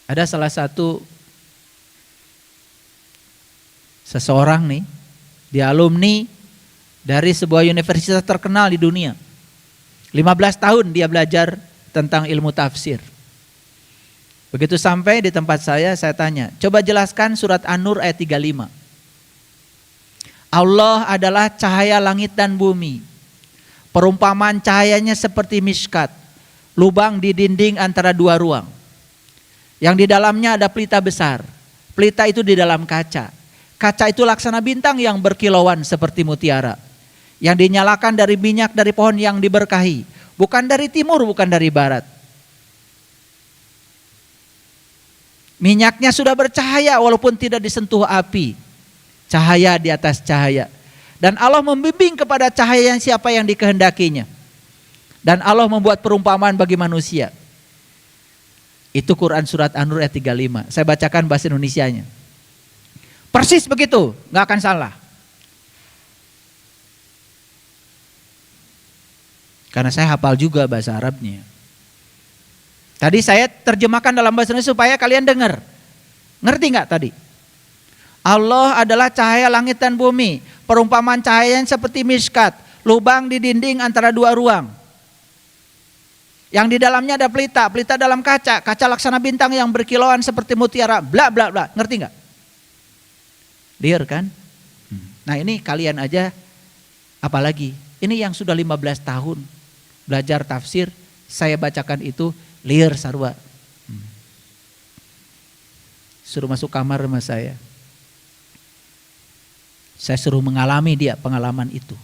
Ada salah satu seseorang nih, dia alumni dari sebuah universitas terkenal di dunia. 15 tahun dia belajar tentang ilmu tafsir. Begitu sampai di tempat saya tanya, coba jelaskan surat An-Nur ayat 35. Allah adalah cahaya langit dan bumi. Perumpamaan cahayanya seperti miskat, lubang di dinding antara dua ruang. Yang di dalamnya ada pelita besar. Pelita itu di dalam kaca. Kaca itu laksana bintang yang berkilauan seperti mutiara. Yang dinyalakan dari minyak dari pohon yang diberkahi. Bukan dari timur, bukan dari barat. Minyaknya sudah bercahaya walaupun tidak disentuh api. Cahaya di atas cahaya. Dan Allah membimbing kepada cahaya yang siapa yang dikehendakinya. Dan Allah membuat perumpamaan bagi manusia. Itu Quran surat An-Nur ayat 35. Saya bacakan bahasa Indonesianya. Persis begitu, gak akan salah. Karena saya hafal juga bahasa Arabnya. Tadi saya terjemahkan dalam bahasa Indonesia supaya kalian dengar. Ngerti gak tadi? Allah adalah cahaya langit dan bumi. Perumpamaan cahayanya seperti miskat, lubang di dinding antara dua ruang. Yang di dalamnya ada pelita, pelita dalam kaca, kaca laksana bintang yang berkilauan seperti mutiara, bla bla bla. Ngerti nggak? Clear kan? Nah ini kalian aja, apalagi ini yang sudah 15 tahun belajar tafsir, saya bacakan itu clear sarwa. Suruh masuk kamar sama saya. Saya suruh mengalami dia pengalaman itu.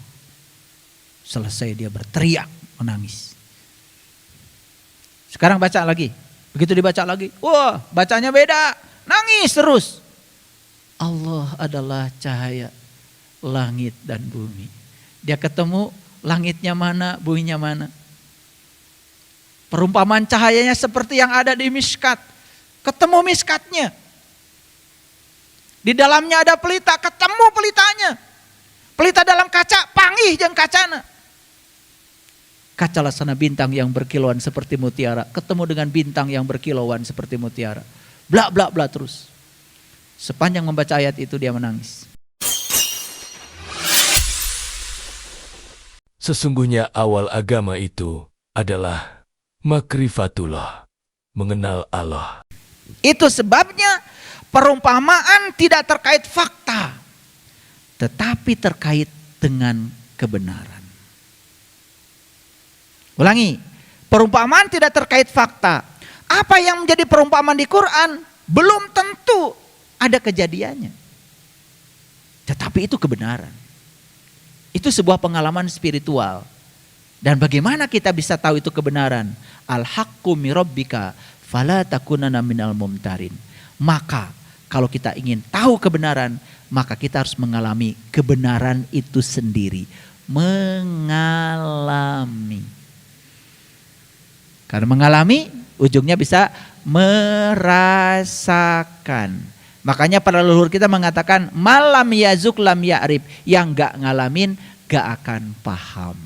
Selesai dia berteriak, menangis. Sekarang baca lagi. Begitu dibaca lagi, wah bacanya beda. Nangis terus. Allah adalah cahaya langit dan bumi. Dia ketemu langitnya mana, buminya mana. Perumpamaan cahayanya seperti yang ada di miskat. Ketemu miskatnya. Di dalamnya ada pelita, ketemu pelitanya. Pelita dalam kaca, panggih jeung kacana. Kaca laksana bintang yang berkilauan seperti mutiara. Ketemu dengan bintang yang berkilauan seperti mutiara. Bla bla bla terus. Sepanjang membaca ayat itu dia menangis. Sesungguhnya awal agama itu adalah makrifatullah, mengenal Allah. Itu sebabnya perumpamaan tidak terkait fakta. Tetapi terkait dengan kebenaran. Ulangi, perumpamaan tidak terkait fakta. Apa yang menjadi perumpamaan di Quran belum tentu ada kejadiannya. Tetapi itu kebenaran. Itu sebuah pengalaman spiritual. Dan bagaimana kita bisa tahu itu kebenaran? Al-haqqu mirabbika fala takunanna minal mumtarin. Maka kalau kita ingin tahu kebenaran, maka kita harus mengalami kebenaran itu sendiri. Mengalami. Karena mengalami, ujungnya bisa merasakan. Makanya para leluhur kita mengatakan, malam yazuk lam ya'rif. Yang gak ngalamin, gak akan paham.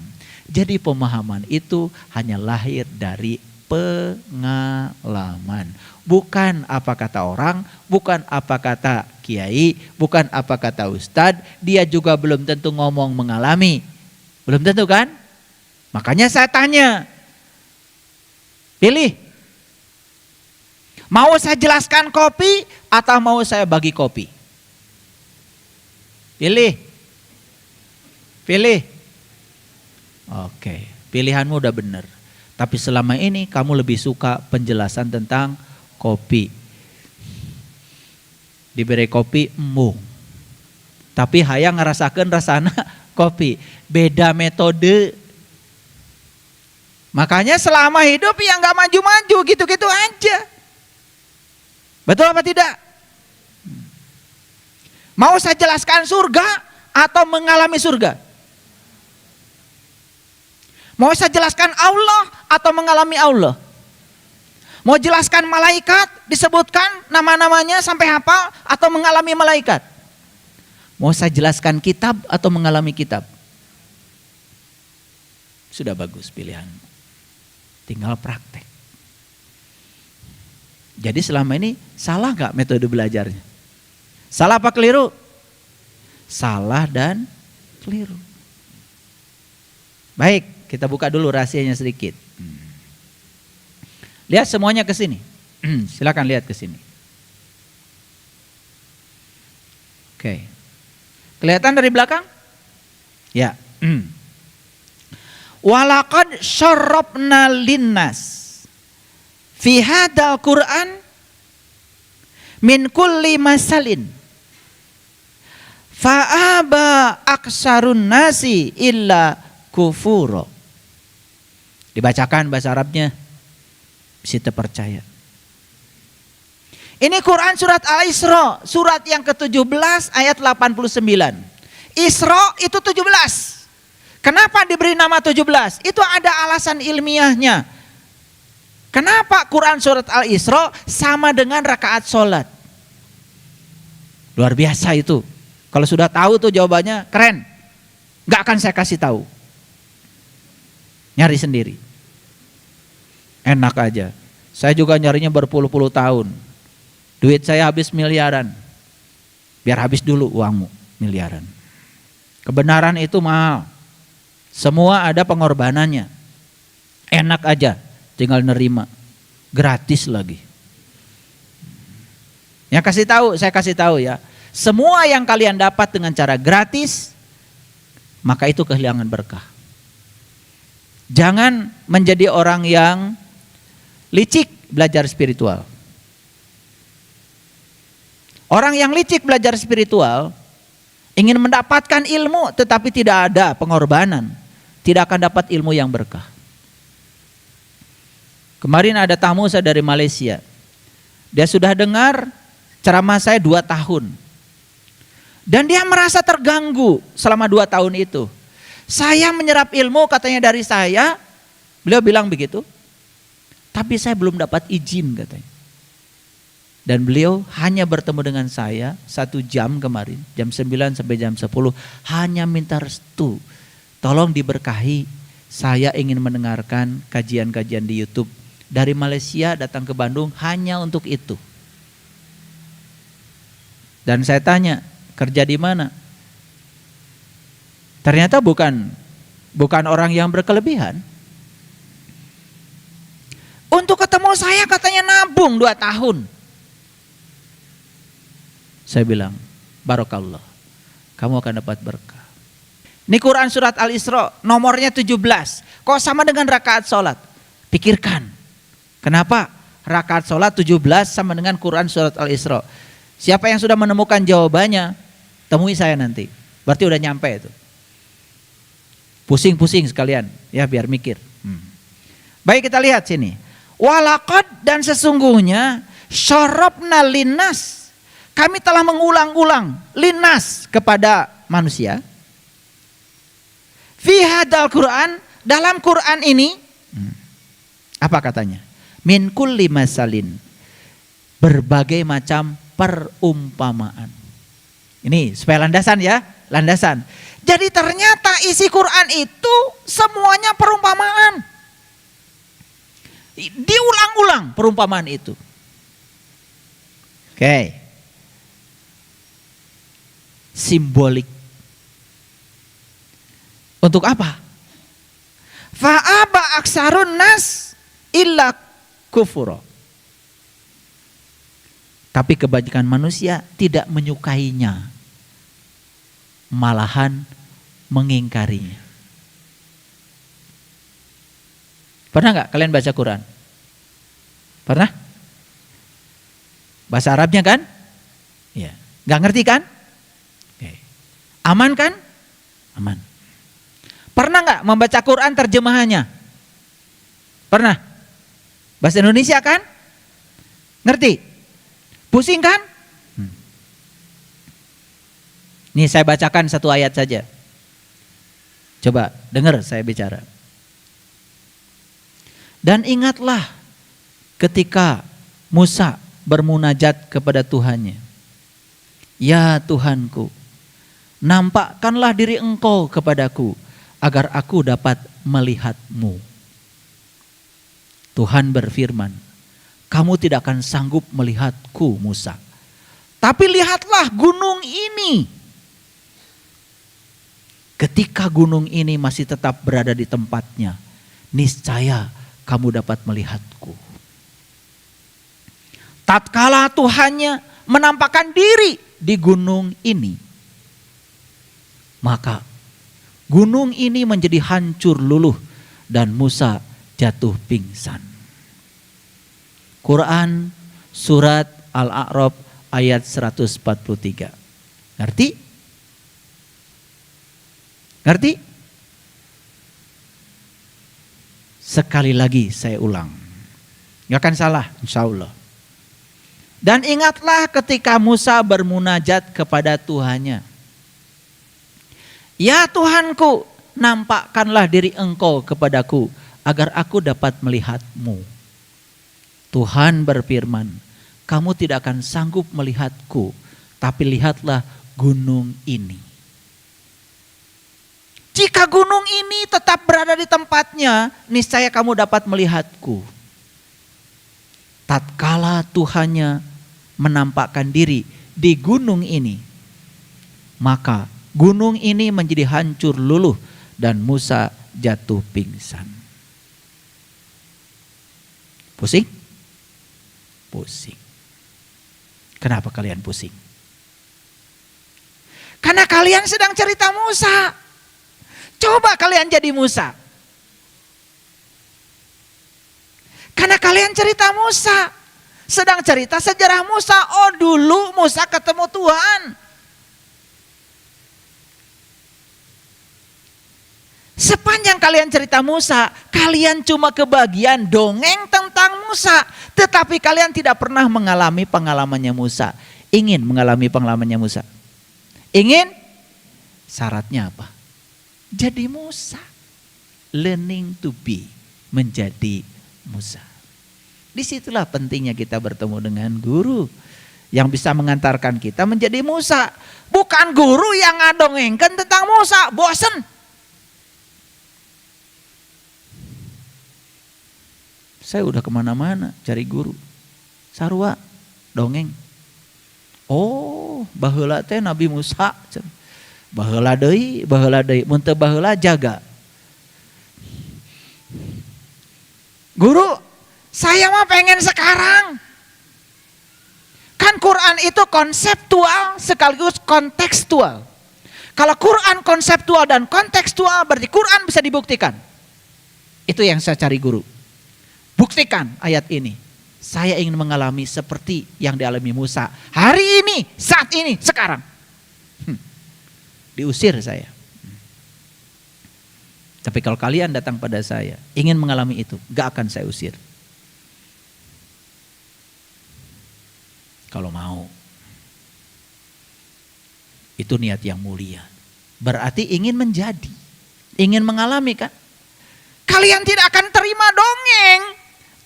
Jadi pemahaman itu hanya lahir dari pengalaman. Bukan apa kata orang, bukan apa kata kiai, bukan apa kata ustadz. Dia juga belum tentu ngomong mengalami. Belum tentu kan? Makanya saya tanya, pilih. Mau saya jelaskan kopi atau mau saya bagi kopi? Pilih. Pilih. Oke, pilihanmu udah benar. Tapi selama ini kamu lebih suka penjelasan tentang kopi. Diberi kopi embung. Tapi hayang ngerasakan rasana kopi. Beda metode. Makanya selama hidup ya gak maju-maju gitu-gitu aja. Betul apa tidak? Mau saya jelaskan surga atau mengalami surga? Mau saya jelaskan Allah atau mengalami Allah? Mau jelaskan malaikat, disebutkan nama-namanya sampai hafal atau mengalami malaikat? Mau saya jelaskan kitab atau mengalami kitab? Sudah bagus pilihan. Tinggal praktek. Jadi selama ini salah nggak metode belajarnya? Salah apa keliru? Salah dan keliru. Baik, kita buka dulu rahasianya sedikit. Lihat semuanya ke sini. Silakan lihat ke sini. Oke. Kelihatan dari belakang? Ya. Walaqad syarrabna linnas fi hadzal Qur'an min kulli masalin fa'aba aksarun nasi illa kufuro. Dibacakan bahasa Arabnya, bisa terpercaya. Ini Quran surat Al-Isra, surat yang ke-17 ayat 89. Isra itu 17. Kenapa diberi nama 17? Itu ada alasan ilmiahnya. Kenapa Quran surat Al-Isra sama dengan rakaat sholat? Luar biasa itu. Kalau sudah tahu tuh jawabannya keren. Gak akan saya kasih tahu. Nyari sendiri. Enak aja. Saya juga nyarinya berpuluh-puluh tahun. Duit saya habis miliaran. Biar habis dulu uangmu miliaran. Kebenaran itu mahal. Semua ada pengorbanannya. Enak aja, tinggal nerima. Gratis lagi. Ya saya kasih tahu ya. Semua yang kalian dapat dengan cara gratis, maka itu kehilangan berkah. Jangan menjadi orang yang licik belajar spiritual. Orang yang licik belajar spiritual ingin mendapatkan ilmu tetapi tidak ada pengorbanan, tidak akan dapat ilmu yang berkah. Kemarin ada tamu saya dari Malaysia. Dia sudah dengar ceramah saya 2 tahun. Dan dia merasa terganggu selama 2 tahun itu. Saya menyerap ilmu katanya dari saya. Beliau bilang begitu. Tapi saya belum dapat izin katanya. Dan beliau hanya bertemu dengan saya 1 jam kemarin. Jam 9 sampai jam 10. Hanya minta restu. Tolong diberkahi. Saya ingin mendengarkan kajian-kajian di YouTube. Dari Malaysia datang ke Bandung hanya untuk itu. Dan saya tanya, kerja di mana? Ternyata bukan orang yang berkelebihan. Untuk ketemu saya katanya nabung 2 tahun. Saya bilang, Barakallah, kamu akan dapat berkah. Ini Quran surat Al-Isra, nomornya 17. Kok sama dengan rakaat sholat? Pikirkan, kenapa rakaat sholat 17 sama dengan Quran surat Al-Isra? Siapa yang sudah menemukan jawabannya, temui saya nanti. Berarti udah nyampe itu. Pusing-pusing sekalian, ya biar mikir. Baik, kita lihat sini. Walaqad, dan sesungguhnya syarabna linnas, kami telah mengulang-ulang linnas kepada manusia. Fi hadzal Quran, dalam Quran ini apa katanya? Min kulli masalin, berbagai macam perumpamaan. Ini supaya landasan ya, landasan. Jadi ternyata isi Quran itu semuanya perumpamaan. Diulang-ulang perumpamaan itu. Oke. Simbolik. Untuk apa? Fa'aba aksarun nas illa kufuro. Tapi kebanyakan manusia tidak menyukainya. Malahan mengingkarinya. Pernah nggak kalian baca Quran? Pernah? Bahasa Arabnya kan? Ya. Nggak ngerti kan? Oke. Aman kan? Aman. Pernah nggak membaca Quran terjemahannya? Pernah? Bahasa Indonesia kan? Ngerti? Pusing kan? Nih saya bacakan 1 ayat saja. Coba dengar saya bicara. Dan ingatlah ketika Musa bermunajat kepada Tuhannya. Ya Tuhanku, nampakkanlah diri Engkau kepadaku agar aku dapat melihat-Mu. Tuhan berfirman, kamu tidak akan sanggup melihatku Musa. Tapi lihatlah gunung ini. Ketika gunung ini masih tetap berada di tempatnya, niscaya kamu dapat melihatku. Tatkala Tuhannya menampakkan diri di gunung ini, maka gunung ini menjadi hancur luluh dan Musa jatuh pingsan. Quran surat Al-A'raf ayat 143. Ngerti? Ngerti? Sekali lagi saya ulang. Gak akan salah insya Allah. Dan ingatlah ketika Musa bermunajat kepada Tuhannya. Ya Tuhanku, nampakkanlah diri Engkau kepadaku agar aku dapat melihatmu. Tuhan berfirman, kamu tidak akan sanggup melihatku, tapi lihatlah gunung ini. Jika gunung ini tetap berada di tempatnya, niscaya kamu dapat melihatku. Tatkala Tuhannya menampakkan diri di gunung ini, maka gunung ini menjadi hancur luluh dan Musa jatuh pingsan. Pusing? Pusing. Kenapa kalian pusing? Karena kalian sedang cerita Musa. Coba kalian jadi Musa. Karena kalian cerita Musa. Sedang cerita sejarah Musa. Oh dulu Musa ketemu Tuhan. Sepanjang kalian cerita Musa, kalian cuma kebagian dongeng tentang Musa. Tetapi kalian tidak pernah mengalami pengalamannya Musa. Ingin mengalami pengalamannya Musa? Ingin? Syaratnya apa? Jadi Musa. Learning to be. Menjadi Musa. Disitulah pentingnya kita bertemu dengan guru. Yang bisa mengantarkan kita menjadi Musa. Bukan guru yang ngadongengkan tentang Musa. Bosen. Saya udah kemana-mana cari guru. Sarua, dongeng. Oh, baheula teh Nabi Musa. Baheula deui, mun teu baheula jaga. Guru, saya mah pengen sekarang. Kan Quran itu konseptual sekaligus kontekstual. Kalau Quran konseptual dan kontekstual berarti Quran bisa dibuktikan. Itu yang saya cari guru. Buktikan ayat ini. Saya ingin mengalami seperti yang dialami Musa. Hari ini, saat ini, sekarang. Diusir saya. Tapi kalau kalian datang pada saya, ingin mengalami itu, gak akan saya usir. Kalau mau. Itu niat yang mulia. Berarti ingin menjadi. Ingin mengalami kan. Kalian tidak akan terima dongeng.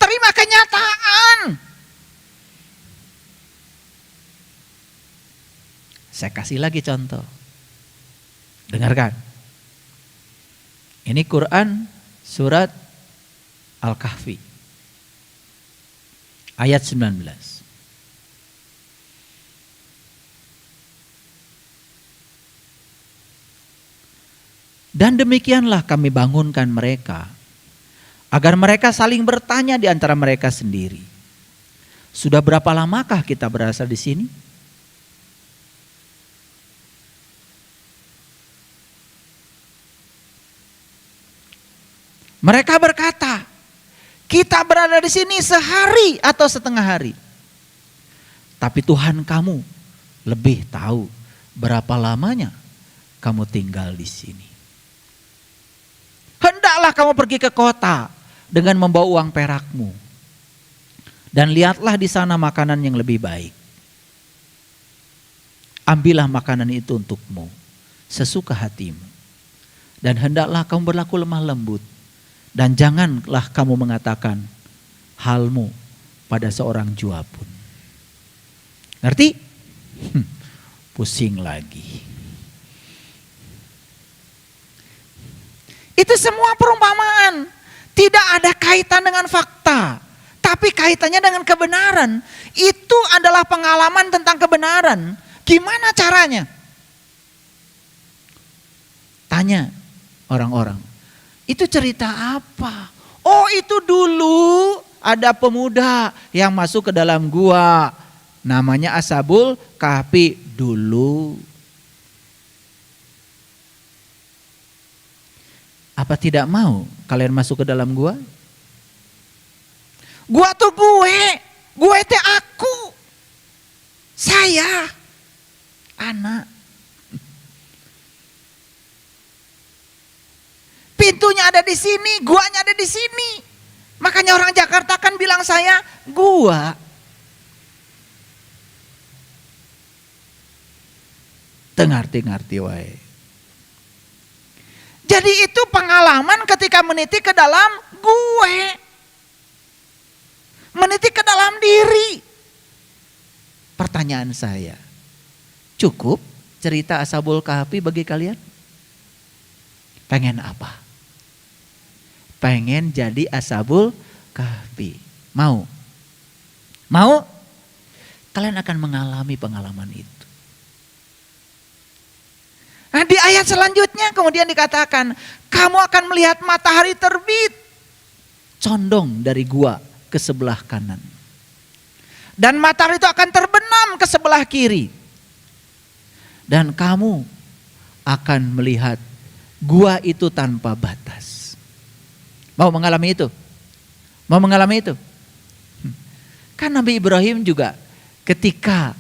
Terima kenyataan. Saya kasih lagi contoh. Dengarkan. Ini Quran surat Al-Kahfi. Ayat 19. Dan demikianlah kami bangunkan mereka. Agar mereka saling bertanya di antara mereka sendiri. Sudah berapa lamakah kita berasal di sini? Mereka berkata, kita berada di sini sehari atau setengah hari. Tapi Tuhan kamu lebih tahu berapa lamanya kamu tinggal di sini. Hendaklah kamu pergi ke kota dengan membawa uang perakmu. Dan lihatlah di sana makanan yang lebih baik. Ambillah makanan itu untukmu, sesuka hatimu. Dan hendaklah kamu berlaku lemah lembut. Dan janganlah kamu mengatakan halmu pada seorang jua pun. Ngerti? Pusing lagi. Itu semua perumpamaan. Tidak ada kaitan dengan fakta. Tapi kaitannya dengan kebenaran. Itu adalah pengalaman tentang kebenaran. Gimana caranya? Tanya orang-orang. Itu cerita apa? Oh, itu dulu ada pemuda yang masuk ke dalam gua. Namanya Ashabul Kahfi dulu. Apa tidak mau kalian masuk ke dalam gua? Gua tuh gue teh aku. Saya anak. Pintunya ada di sini, guanya ada di sini. Makanya orang Jakarta kan bilang saya gua. Tengarti-ngarti wae. Jadi itu pengalaman ketika meniti ke dalam gue. Meniti ke dalam diri. Pertanyaan saya, cukup cerita Ashabul Kahfi bagi kalian? Pengen apa? Pengen jadi Ashabul Kahfi. Mau? Mau? Kalian akan mengalami pengalaman itu. Nah, di ayat selanjutnya kemudian dikatakan, kamu akan melihat matahari terbit condong dari gua ke sebelah kanan. Dan matahari itu akan terbenam ke sebelah kiri. Dan kamu akan melihat gua itu tanpa batas. Mau mengalami itu? Mau mengalami itu? Kan Nabi Ibrahim juga ketika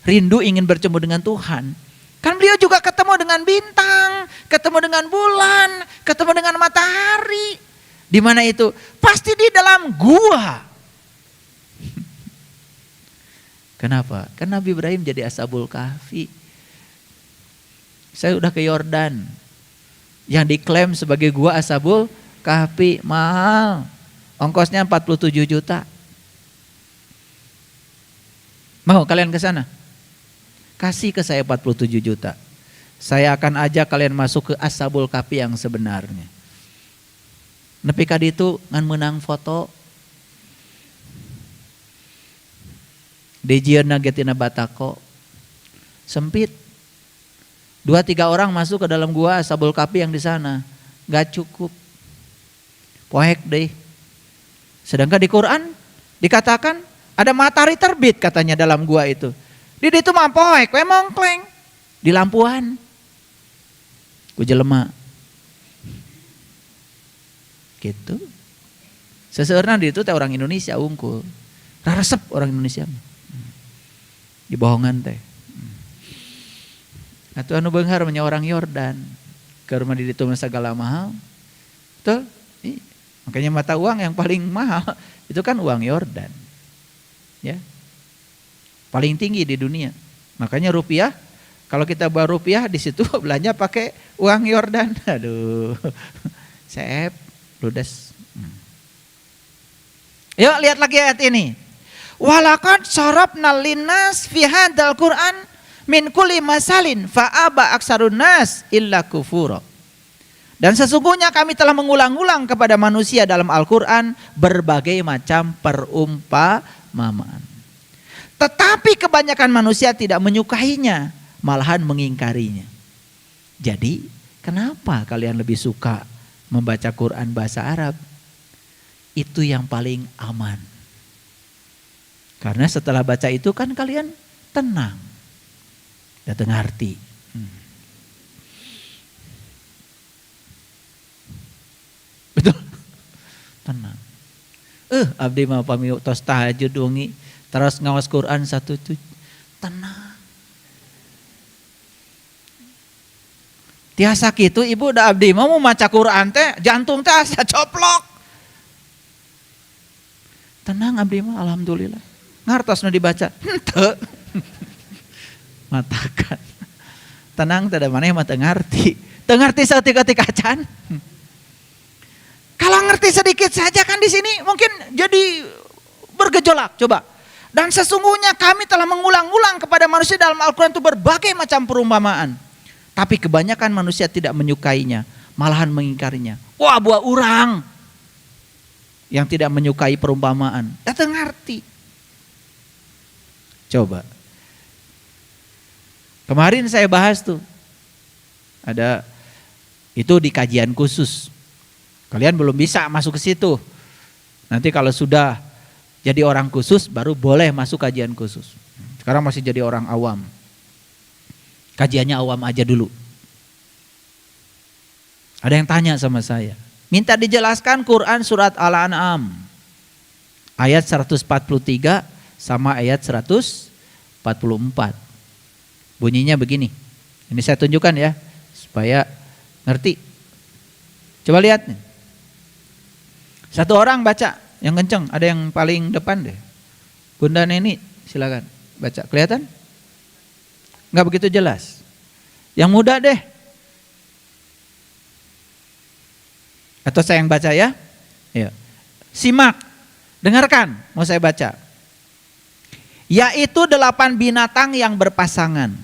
rindu ingin bertemu dengan Tuhan, kan beliau juga ketemu dengan bintang, ketemu dengan bulan, ketemu dengan matahari. Di mana itu? Pasti di dalam gua. Kenapa? Kan Nabi Ibrahim jadi Ashabul Kahfi. Saya udah ke Yordan. Yang diklaim sebagai gua Ashabul Kahfi mahal. Ongkosnya 47 juta. Mau kalian ke sana? Kasih ke saya 47 juta. Saya akan ajak kalian masuk ke Ashabul Kahfi yang sebenarnya. Nepi ka ditu ngan menang foto. Dejieuna getina batako. Sempit. 2-3 orang masuk ke dalam gua Ashabul Kahfi yang di sana. Gak cukup. Poek deh. Sedangkan di Quran dikatakan ada matahari terbit katanya dalam gua itu. Di ditu mah poek we mongkleng di lampuan. Ku jelema. Gitu. Seseurna di itu teh orang Indonesia unggul. Raresep orang Indonesia mah. Dibohongan teh. Atuh anu beunghar nya orang Yordan. Keur mah di ditu segala mahal. Betul? Makanya mata uang yang paling mahal itu kan uang Yordan. Ya. Paling tinggi di dunia. Makanya rupiah, kalau kita bawa rupiah di situ belanja pakai uang Yordan. Aduh. Sep, ludes. Yuk lihat lagi ayat ini. Walaqad sarafna linnas fi hadzal Qur'an min kulli masalin fa aba aksarun nas illa kufura. Dan sesungguhnya kami telah mengulang-ulang kepada manusia dalam Al-Quran berbagai macam perumpamaan. Tetapi kebanyakan manusia tidak menyukainya, malahan mengingkarinya. Jadi kenapa kalian lebih suka membaca Quran bahasa Arab? Itu yang paling aman. Karena setelah baca itu kan kalian tenang. Datang arti. Betul. Tenang. Abdi mah pami tos tahajud wengi terus ngawas Quran satu tuh tenang. Tiasa kitu ibu da abdi mah mau maca Quran teh jantung teh asa coplok. Tenang abdi mah alhamdulillah. Ngartos nu dibaca. Henteu. Matakan. Tenang teh da maneh mah teu ngarti. Teu ngarti saeutik-eutik acan. Kalau ngerti sedikit saja kan di sini mungkin jadi bergejolak. Coba. Dan sesungguhnya kami telah mengulang-ulang kepada manusia dalam Al-Quran itu berbagai macam perumpamaan. Tapi kebanyakan manusia tidak menyukainya. Malahan mengingkarinya. Wah buah urang. yang tidak menyukai perumpamaan. Datang ngerti. Coba. Kemarin saya bahas tuh. Ada itu di kajian khusus. Kalian belum bisa masuk ke situ. Nanti kalau sudah jadi orang khusus baru boleh masuk kajian khusus. Sekarang masih jadi orang awam. Kajiannya awam aja dulu. Ada yang tanya sama saya. Minta dijelaskan Quran surat Al-An'am. Ayat 143 sama ayat 144. Bunyinya begini. Ini saya tunjukkan ya. Supaya ngerti. Coba lihat nih. Satu orang baca yang kenceng, ada yang paling depan deh. Bunda Neni silakan baca. Kelihatan? Enggak begitu jelas. Yang muda deh. Atau saya yang baca ya? Ya. Simak, dengarkan, mau saya baca. Yaitu 8 binatang yang berpasangan.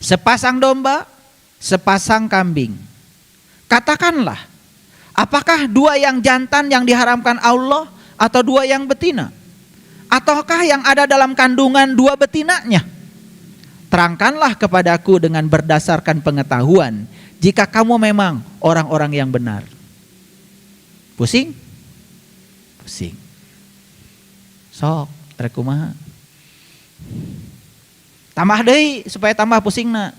Sepasang domba, sepasang kambing. Katakanlah, apakah 2 yang jantan yang diharamkan Allah atau 2 yang betina? Ataukah yang ada dalam kandungan 2 betinanya? Terangkanlah kepadaku dengan berdasarkan pengetahuan jika kamu memang orang-orang yang benar. Pusing? Pusing. Sok, rek kumaha? Tambah deui supaya tambah pusingna.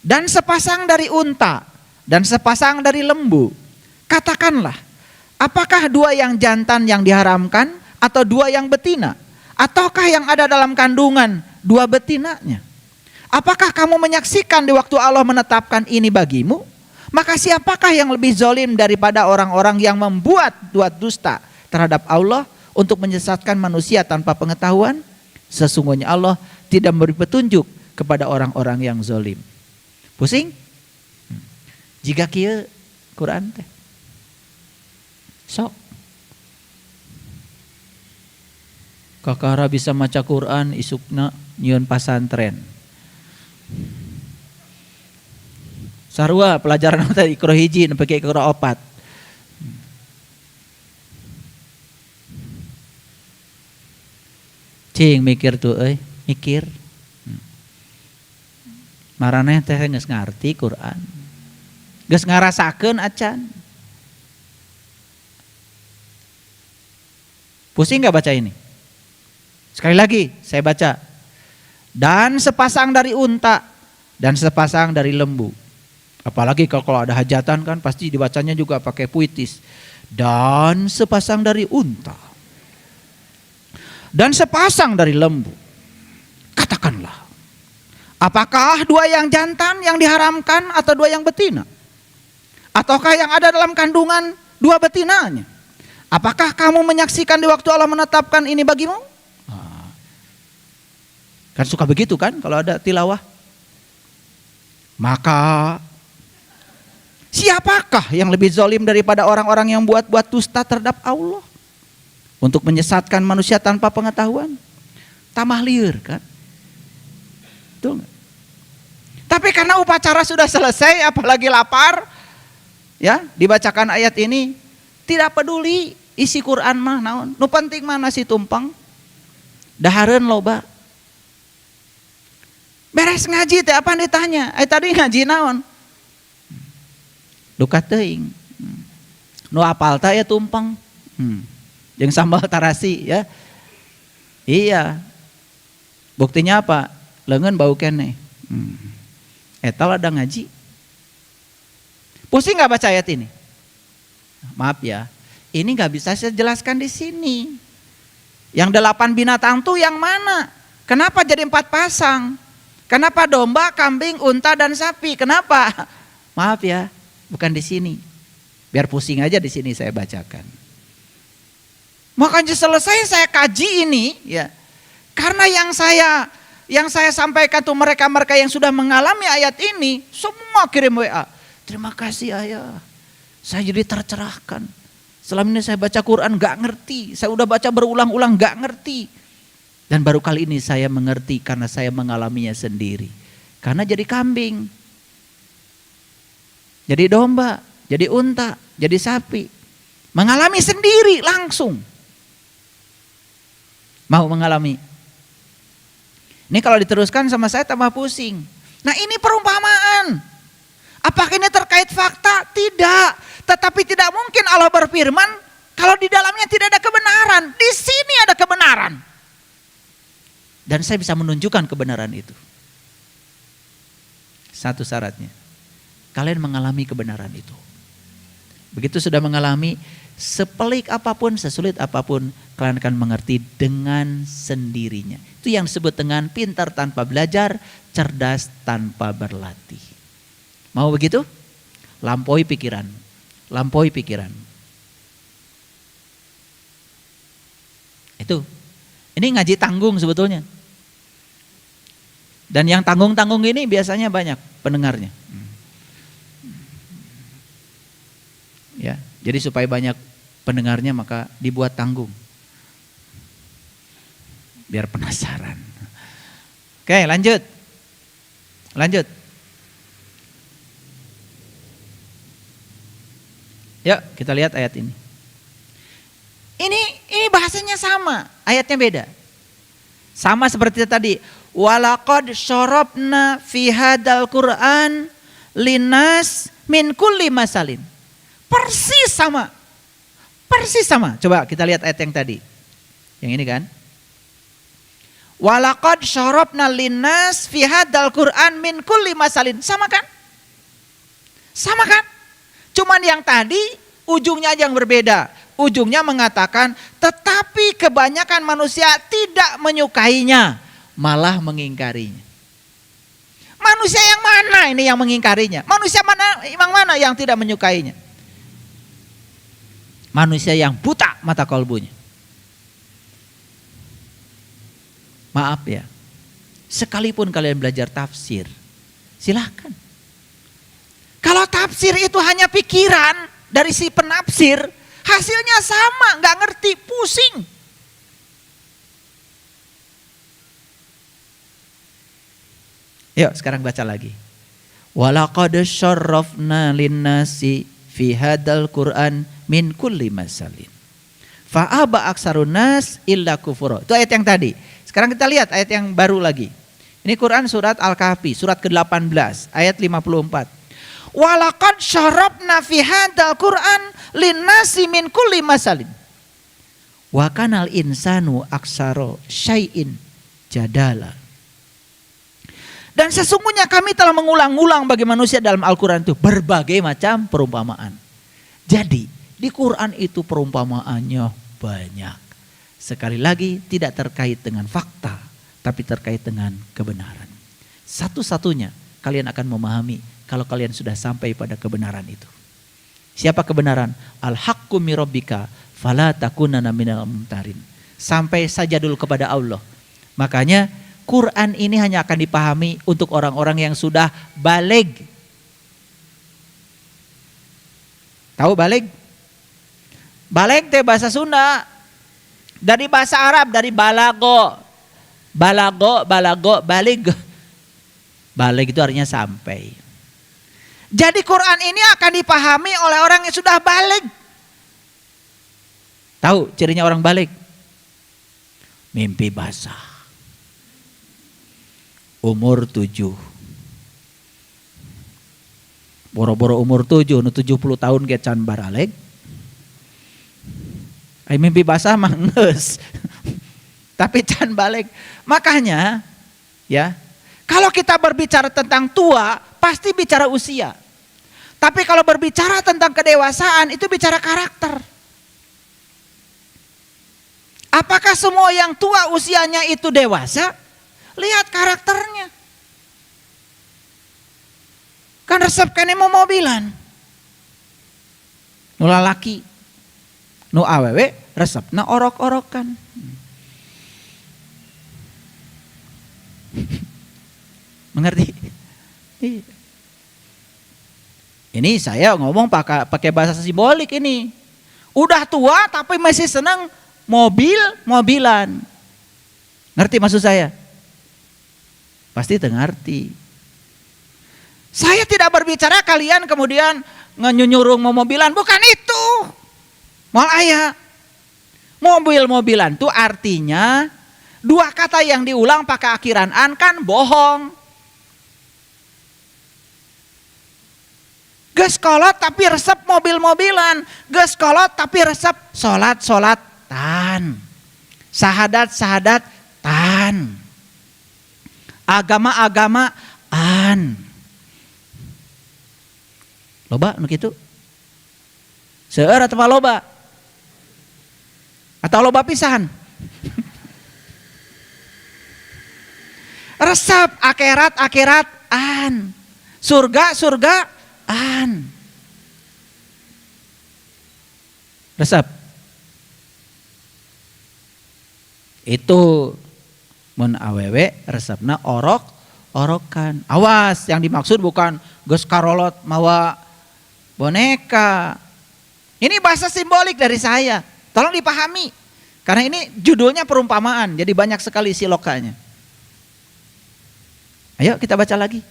Dan sepasang dari unta dan sepasang dari lembu. Katakanlah, apakah 2 yang jantan yang diharamkan atau 2 yang betina? Ataukah yang ada dalam kandungan 2 betinanya? Apakah kamu menyaksikan di waktu Allah menetapkan ini bagimu? Maka siapakah yang lebih zalim daripada orang-orang yang membuat dusta terhadap Allah untuk menyesatkan manusia tanpa pengetahuan? Sesungguhnya Allah tidak memberi petunjuk kepada orang-orang yang zalim. Pusing? Jika kieu Quran teh. Sok. Kakara bisa maca Quran isukna nyieun pasantren. Sarua pelajaran tadi ikro hiji nepi ka ikro 4. Cing mikir tuh mikir. Maraneh teh geus ngarti Quran. Geus ngarasakeun acan. Pusing enggak baca ini? Sekali lagi saya baca. Dan sepasang dari unta dan sepasang dari lembu. Apalagi kalau ada hajatan kan pasti dibacanya juga pakai puitis. Dan sepasang dari unta. Dan sepasang dari lembu. Katakanlah. Apakah 2 yang jantan yang diharamkan atau 2 yang betina? Ataukah yang ada dalam kandungan 2 betinanya? Apakah kamu menyaksikan di waktu Allah menetapkan ini bagimu? Kan suka begitu kan kalau ada tilawah. Maka siapakah yang lebih zalim daripada orang-orang yang buat-buat dusta terhadap Allah untuk menyesatkan manusia tanpa pengetahuan? Tamah lieur kan? Betul gak? Tapi karena upacara sudah selesai, apalagi lapar, ya dibacakan ayat ini, tidak peduli isi Quran mah naon. Nu penting mah nasi tumpeng, dahareun loba. Beres ngaji teh apa ditanya? Tadi ngaji naon? Duka teuing. Nu apal teh ya tumpeng. Jeung sambal tarasi ya. Iya. Buktinya apa? Leungeun bau keneh. Eta ada ngaji. Pusing enggak baca ayat ini? Maaf ya. Ini enggak bisa saya jelaskan di sini. Yang 8 binatang tuh yang mana? Kenapa jadi 4 pasang? Kenapa domba, kambing, unta dan sapi? Kenapa? Maaf ya, bukan di sini. Biar pusing aja di sini saya bacakan. Makanya selesai saya kaji ini, ya. Karena yang saya sampaikan tuh mereka-mereka yang sudah mengalami ayat ini, semua kirim WA. Terima kasih ayah, saya jadi tercerahkan. Selama ini saya baca Quran gak ngerti, saya udah baca berulang-ulang gak ngerti. Dan baru kali ini saya mengerti karena saya mengalaminya sendiri. Karena jadi kambing, jadi domba, jadi unta, jadi sapi. Mengalami sendiri langsung. Mau mengalami. Ini kalau diteruskan sama saya tambah pusing. Nah ini perumpamaan. Apakah ini terkait fakta? Tidak. Tetapi tidak mungkin Allah berfirman kalau di dalamnya tidak ada kebenaran. Di sini ada kebenaran. Dan saya bisa menunjukkan kebenaran itu. Satu syaratnya, kalian mengalami kebenaran itu. Begitu sudah mengalami, sepelik apapun, sesulit apapun, kalian akan mengerti dengan sendirinya. Itu yang disebut dengan pintar tanpa belajar, cerdas tanpa berlatih. Mau begitu? Lampaui pikiran. Lampaui pikiran. Itu. Ini ngaji tanggung sebetulnya. Dan yang tanggung-tanggung ini biasanya banyak pendengarnya. Ya, jadi supaya banyak pendengarnya maka dibuat tanggung. Biar penasaran. Oke, lanjut. Lanjut. Yuk, kita lihat ayat ini. Ini bahasanya sama, ayatnya beda. Sama seperti tadi. Walaqad syarabna fi hadzal Qur'an linas min kulli masalin. Persis sama. Persis sama. Coba kita lihat ayat yang tadi. Yang ini kan. Walaqad syarabna linas fi hadzal Qur'an min kulli masalin. Sama kan? Sama kan? Cuman yang tadi ujungnya aja yang berbeda. Ujungnya mengatakan tetapi kebanyakan manusia tidak menyukainya, malah mengingkarinya. Manusia yang mana ini yang mengingkarinya? Manusia mana yang tidak menyukainya? Manusia yang buta mata kolbunya. Maaf ya, sekalipun kalian belajar tafsir, silahkan. Kalau tafsir itu hanya pikiran dari si penafsir, hasilnya sama, nggak ngerti, pusing. Yuk sekarang baca lagi. Walaqad syarrafna linnasi fi hadzal Qur'an min kulli masalin. Fa aba aksarun nas illa kufura. Itu ayat yang tadi. Sekarang kita lihat ayat yang baru lagi. Ini Quran surat Al-Kahfi, surat ke-18, ayat 54. Walaqad syarrafna fi hadzal Qur'an linnasi min kulli masalin. Wa kanal insanu aksaro syai'in jadala. Dan sesungguhnya kami telah mengulang-ulang bagi manusia dalam Al-Quran itu berbagai macam perumpamaan. Jadi di Quran itu perumpamaannya banyak. Sekali lagi tidak terkait dengan fakta, tapi terkait dengan kebenaran. Satu-satunya kalian akan memahami kalau kalian sudah sampai pada kebenaran itu. Siapa kebenaran? Al-haqqu min rabbika fala takunanna minal mumtarin. Sampai saja dulu kepada Allah. Makanya Quran ini hanya akan dipahami untuk orang-orang yang sudah baligh. Tahu baligh? Baligh itu bahasa Sunda. Dari bahasa Arab, dari balago. Balago, baligh. Baligh itu artinya sampai. Jadi Quran ini akan dipahami oleh orang yang sudah baligh. Tahu cirinya orang baligh? Mimpi basah. Umur 7. Boro-boro umur 7, 70 tahun ke can baraleg. Ay mimpi basah mah ngeus. Tapi can balik. Makanya ya, kalau kita berbicara tentang tua, pasti bicara usia. Tapi kalau berbicara tentang kedewasaan, itu bicara karakter. Apakah semua yang tua usianya itu dewasa? Lihat karakternya. Kan resep kene mau mobilan. Nu lalaki, nu awewe resepna orok-orokan. Mengerti? Ini saya ngomong pakai bahasa simbolik ini. Udah tua tapi masih senang mobilan. Ngerti maksud saya? Pasti ngerti. Saya tidak berbicara kalian kemudian nyurung mau mobilan, bukan itu. Moal aya. Mobil-mobilan itu artinya dua kata yang diulang pakai akhiran an kan bohong. Geus kolot tapi resep mobil-mobilan, geus kolot tapi resep salat-salatan. Sahadat-sahadatan. Agama-agamaan. Loba nu kitu? Seueur atau loba? Atau loba pisan? Resep akhirat-akhiratan. Surga-surgaan. Resep. Itu mun awewe resepna orokan. Awas, yang dimaksud bukan geus karolot mawa boneka. Ini bahasa simbolik dari saya. Tolong dipahami. Karena ini judulnya perumpamaan, jadi banyak sekali silokanya. Ayo kita baca lagi.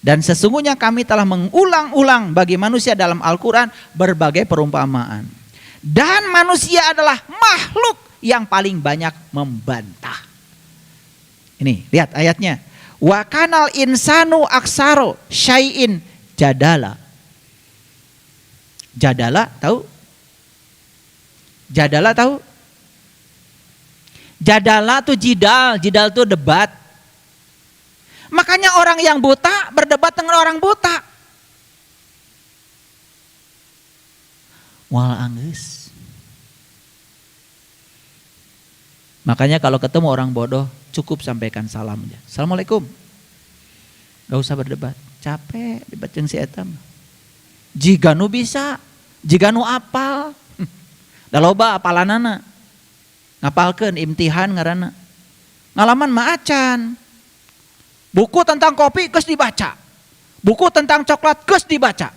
Dan sesungguhnya kami telah mengulang-ulang bagi manusia dalam Al-Quran berbagai perumpamaan. Dan manusia adalah makhluk yang paling banyak membantah. Ini lihat ayatnya. Wa kanal insanu aksaro syai'in jadala. Jadala tahu? Jadala tahu? Jadala tuh jidal tuh debat. Makanya orang yang buta berdebat dengan orang buta. Wal anggeus. Makanya kalau ketemu orang bodoh cukup sampaikan salam aja. Assalamualaikum. Gak usah berdebat. Capek debat jeung si eta mah. Jika nu bisa, jika nu apal. Da loba apalanana. Ngapalkeun imtihan ngaranna. Ngalaman mah acan. Buku tentang kopi geus dibaca. Buku tentang coklat geus dibaca.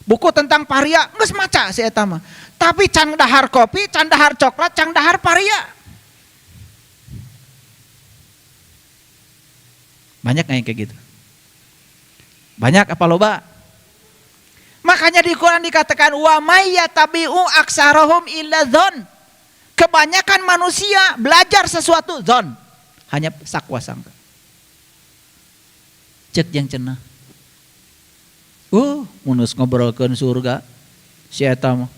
Buku tentang paria geus maca si eta mah. Tapi can dahar kopi, can dahar coklat, can dahar paria. Banyak yang kayak gitu. Banyak apa loba? Makanya di Quran dikatakan wa may yatabi'u aksarahum illa dzon. Kebanyakan manusia belajar sesuatu dzon, hanya sakwa sangka. Cek yang cenah. Munus ngobrolkeun surga. Si eta mah.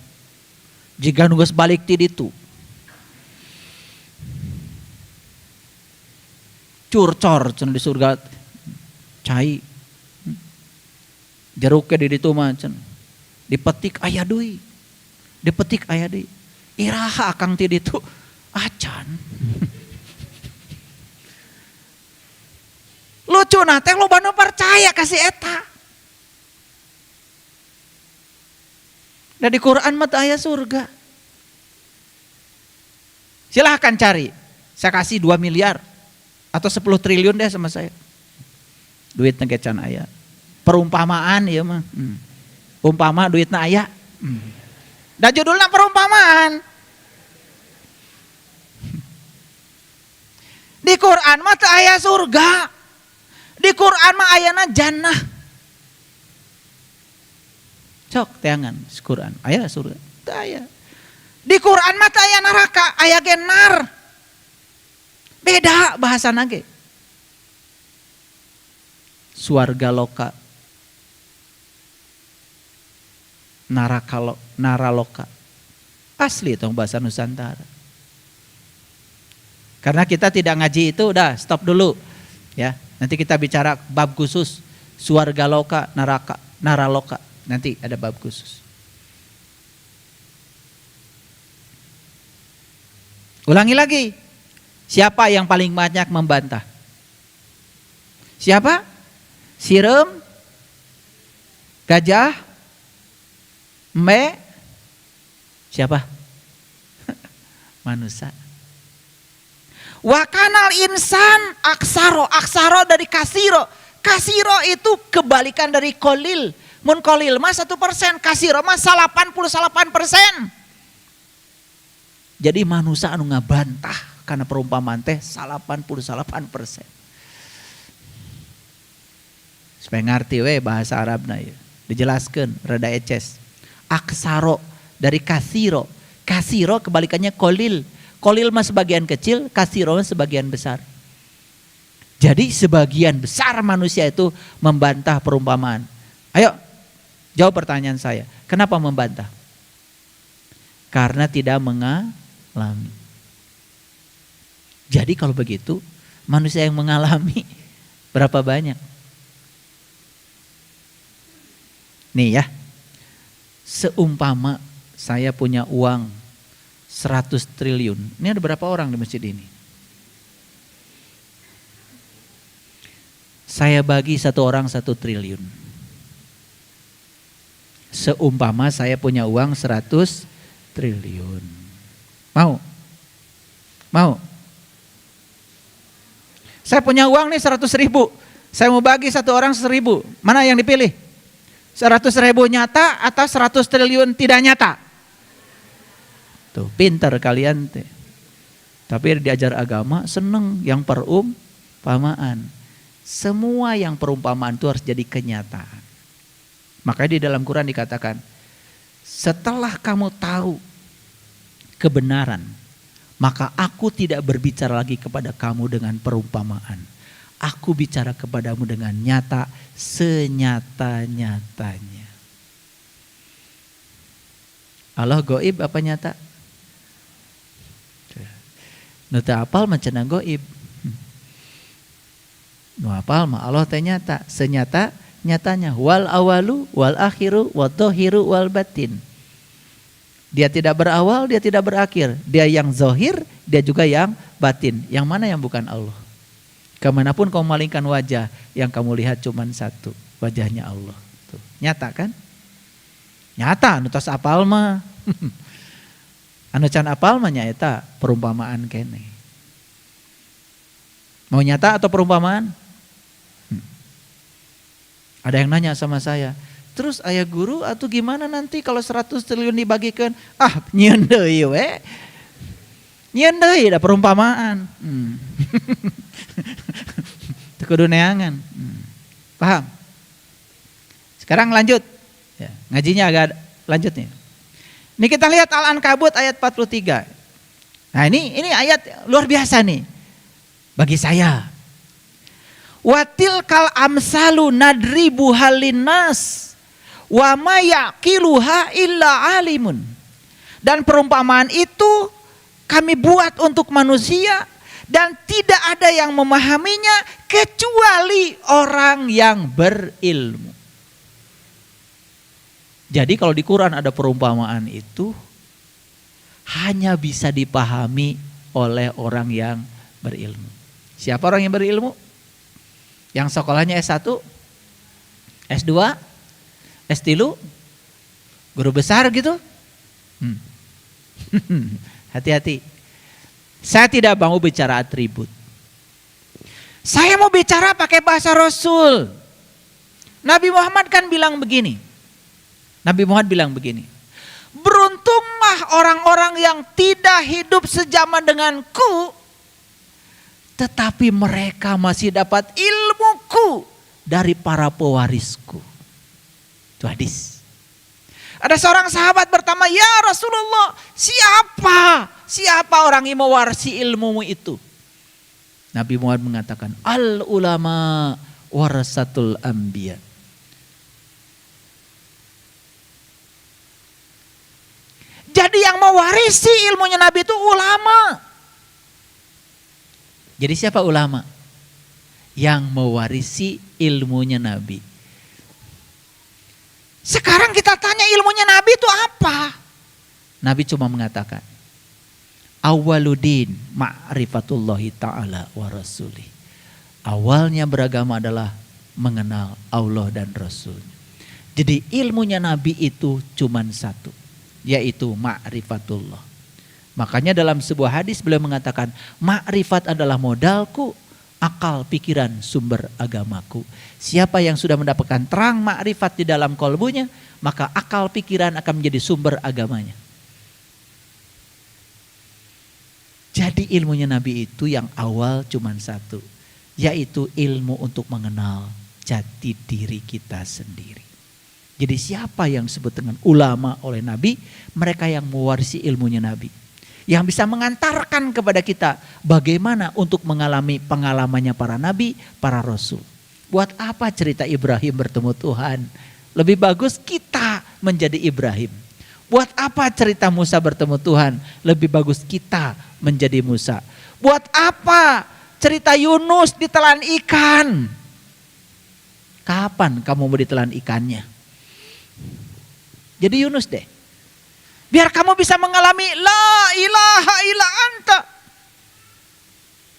Jika nu geus balik ti ditu. Curcor cenah di surga. Cai. Jeruk di ditu mah cenah. Dipetik aya deui. Dipetik aya deui. Iraha akang ti ditu. Acan. Lucu nah teh loba nu percaya ka si eta. Da di Quran mah aya surga. Silahkan cari. Saya kasih 2 miliar atau 10 triliun deh sama saya. Duit ge can aya. Perumpamaan ieu mah. Umpama duitna aya. Da judulna perumpamaan. Di Quran mah teu aya surga. Di Quran mah ayana jannah. Cok teangan Quran, aya surga. Teu aya. Di Quran mah teu aya neraka, aya ge nar. Beda bahasana ge. Swarga loka. Naraloka. Asli tong bahasa Nusantara. Karena kita tidak ngaji itu udah stop dulu. Ya, nanti kita bicara bab khusus swarga loka, neraka, naraloka. Nanti ada bab khusus. Ulangi lagi. Siapa yang paling banyak membantah? Siapa? Sirem? Gajah? Siapa? Manusia. Wa kanal insan aksaro. Aksaro dari kasiro. Kasiro itu kebalikan dari kolil. Mun kolil mah 1%, kasiro mah 88%. Jadi manusia anu ngabantah karena perumpamaan teh 88%. Supaya ngerti we bahasa Arabna ya. Dijelaskan, rada eces. Aksaro dari kasiro. Kasiro kebalikannya kolil. Kolil mah sebagian kecil, kasiro mah sebagian besar. Jadi sebagian besar manusia itu membantah perumpamaan. Ayo, jawab pertanyaan saya. Kenapa membantah? Karena tidak mengalami. Jadi kalau begitu, manusia yang mengalami berapa banyak? Nih ya, seumpama saya punya uang 100 triliun. Ini ada berapa orang di masjid ini? Saya bagi satu orang 1 triliun. Seumpama saya punya uang 100 triliun. Mau? Mau? Saya punya uang nih 100 ribu. Saya mau bagi satu orang 1.000. Mana yang dipilih? 100 ribu nyata atau 100 triliun tidak nyata? Tuh, pintar kalian teh. Tapi diajar agama seneng yang perumpamaan. Semua yang perumpamaan itu harus jadi kenyataan. Makanya di dalam Quran dikatakan, setelah kamu tahu kebenaran, maka aku tidak berbicara lagi kepada kamu dengan perumpamaan. Aku bicara kepadamu dengan nyata, senyata-nyatanya. Allah goib apa nyata? Nuta apal macana goib. Nu apal mah Allah teh nyata, senyata nyatanya. Wal awalu wal akhiru wal dhahiru wal batin. Dia tidak berawal, dia tidak berakhir. Dia yang zahir, dia juga yang batin. Yang mana yang bukan Allah? Kemanapun kamu malingkan wajah, yang kamu lihat cuma satu, wajahnya Allah. Tuh, nyata kan? Nyata, anu tos apal mah. Anu can apal mah nyaeta perumpamaan kene. Mau nyata atau perumpamaan? Ada yang nanya sama saya, terus ayah guru atau gimana nanti kalau 100 triliun dibagikan? Ah, nyieun deui we. Nyieun deui da perumpamaan. Teu kudu neangan. Paham? Sekarang lanjut. Ya, ngajinya agak lanjut nih. Ini kita lihat Al-Ankabut ayat 43. Nah, ini ayat luar biasa nih bagi saya. Watil kal amsalu nadribu halinas wa ma yaqiluha illa alimun. Dan perumpamaan itu kami buat untuk manusia dan tidak ada yang memahaminya kecuali orang yang berilmu. Jadi kalau di Quran ada perumpamaan itu hanya bisa dipahami oleh orang yang berilmu. Siapa orang yang berilmu? Yang sekolahnya S1, S2, S3, guru besar gitu. Hati-hati. Saya tidak mau bicara atribut. Saya mau bicara pakai bahasa Rasul. Nabi Muhammad kan bilang begini. Nabi Muhammad bilang begini. Beruntunglah orang-orang yang tidak hidup sejaman denganku, tetapi mereka masih dapat ilmuku dari para pewarisku. Itu hadis. Ada seorang sahabat bertanya, ya Rasulullah, siapa orang yang mewarisi ilmumu itu? Nabi Muhammad mengatakan, al ulama warasatul anbiya. Jadi yang mewarisi ilmunya Nabi itu ulama. Jadi siapa ulama? Yang mewarisi ilmunya Nabi. Sekarang kita tanya ilmunya Nabi itu apa? Nabi cuma mengatakan, awwaluddin ma'rifatullahi ta'ala wa rasulih. Awalnya beragama adalah mengenal Allah dan Rasulnya. Jadi ilmunya Nabi itu cuma satu, yaitu ma'rifatullah. Makanya dalam sebuah hadis beliau mengatakan, makrifat adalah modalku, akal, pikiran, sumber agamaku. Siapa yang sudah mendapatkan terang makrifat di dalam kolbunya, maka akal, pikiran akan menjadi sumber agamanya. Jadi ilmunya Nabi itu yang awal cuma satu, yaitu ilmu untuk mengenal jati diri kita sendiri. Jadi siapa yang disebut dengan ulama oleh Nabi? Mereka yang mewarisi ilmunya Nabi. Yang bisa mengantarkan kepada kita bagaimana untuk mengalami pengalamannya para Nabi, para Rasul. Buat apa cerita Ibrahim bertemu Tuhan? Lebih bagus kita menjadi Ibrahim. Buat apa cerita Musa bertemu Tuhan? Lebih bagus kita menjadi Musa. Buat apa cerita Yunus ditelan ikan? Kapan kamu mau ditelan ikannya? Jadi Yunus deh. Biar kamu bisa mengalami la ilaha illa anta.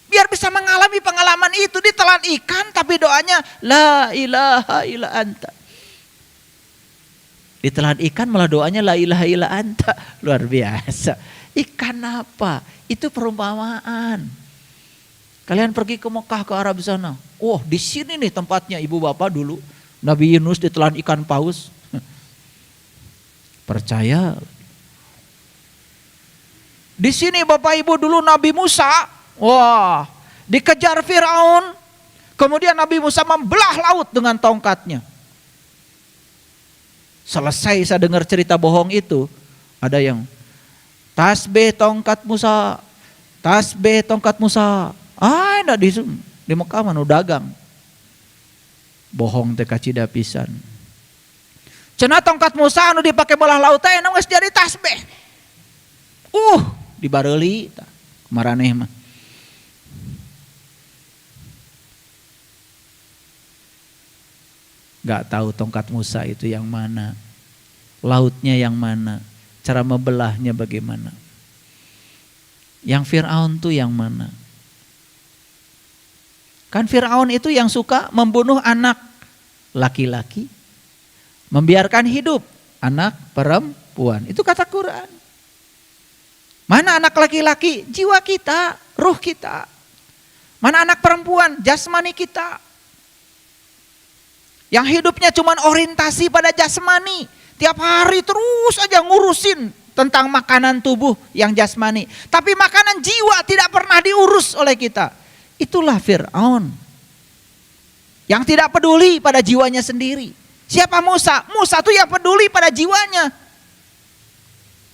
Biar bisa mengalami pengalaman itu ditelan ikan tapi doanya la ilaha illa anta. Ditelan ikan malah doanya la ilaha illa anta. Luar biasa. Ikan apa? Itu perumpamaan. Kalian pergi ke Mekah, ke Arab sana. Oh, di sini nih tempatnya ibu bapak dulu. Nabi Yunus ditelan ikan paus. Percaya. Di sini bapak ibu dulu Nabi Musa. Wah, dikejar Firaun. Kemudian Nabi Musa membelah laut dengan tongkatnya. Selesai saya dengar cerita bohong itu, ada yang tasbih tongkat Musa, tasbih tongkat Musa. Ah, enggak di Mekah mana dagang. Bohong teh kacida pisan. Cenah tongkat Musa anu dipake belah laut teh anu geus jadi tasbih. Dibareuli tah maraneh mah. Gak tahu tongkat Musa itu yang mana, lautnya yang mana, cara membelahnya bagaimana. Yang Fir'aun tuh yang mana? Kan Fir'aun itu yang suka membunuh anak laki-laki, membiarkan hidup anak perempuan. Itu kata Quran. Mana anak laki-laki? Jiwa kita, ruh kita. Mana anak perempuan? Jasmani kita. Yang hidupnya cuma orientasi pada jasmani. Tiap hari terus aja ngurusin tentang makanan tubuh yang jasmani. Tapi makanan jiwa tidak pernah diurus oleh kita. Itulah Fir'aun. Yang tidak peduli pada jiwanya sendiri. Siapa Musa? Musa tuh yang peduli pada jiwanya.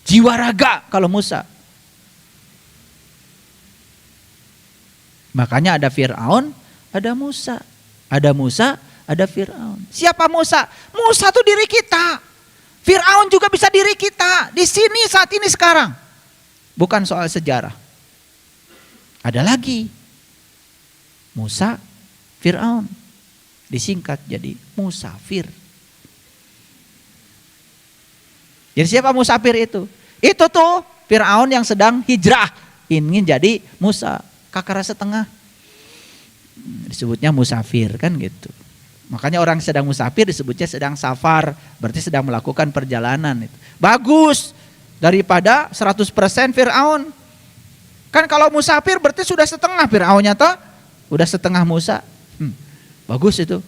Jiwa raga kalau Musa. Makanya ada Fir'aun, ada Musa. Ada Musa, ada Fir'aun. Siapa Musa? Musa tuh diri kita. Fir'aun juga bisa diri kita. Di sini saat ini sekarang. Bukan soal sejarah. Ada lagi. Musa, Fir'aun. Disingkat jadi Musafir. Jadi siapa Musafir itu? Itu tuh Fir'aun yang sedang hijrah. Ingin jadi Musa. Kakara setengah. Disebutnya Musafir kan gitu. Makanya orang sedang musafir disebutnya sedang safar. Berarti sedang melakukan perjalanan. Bagus. Daripada 100% Fir'aun. Kan kalau musafir berarti sudah setengah Fir'aunnya toh. Udah setengah Musa. Bagus itu.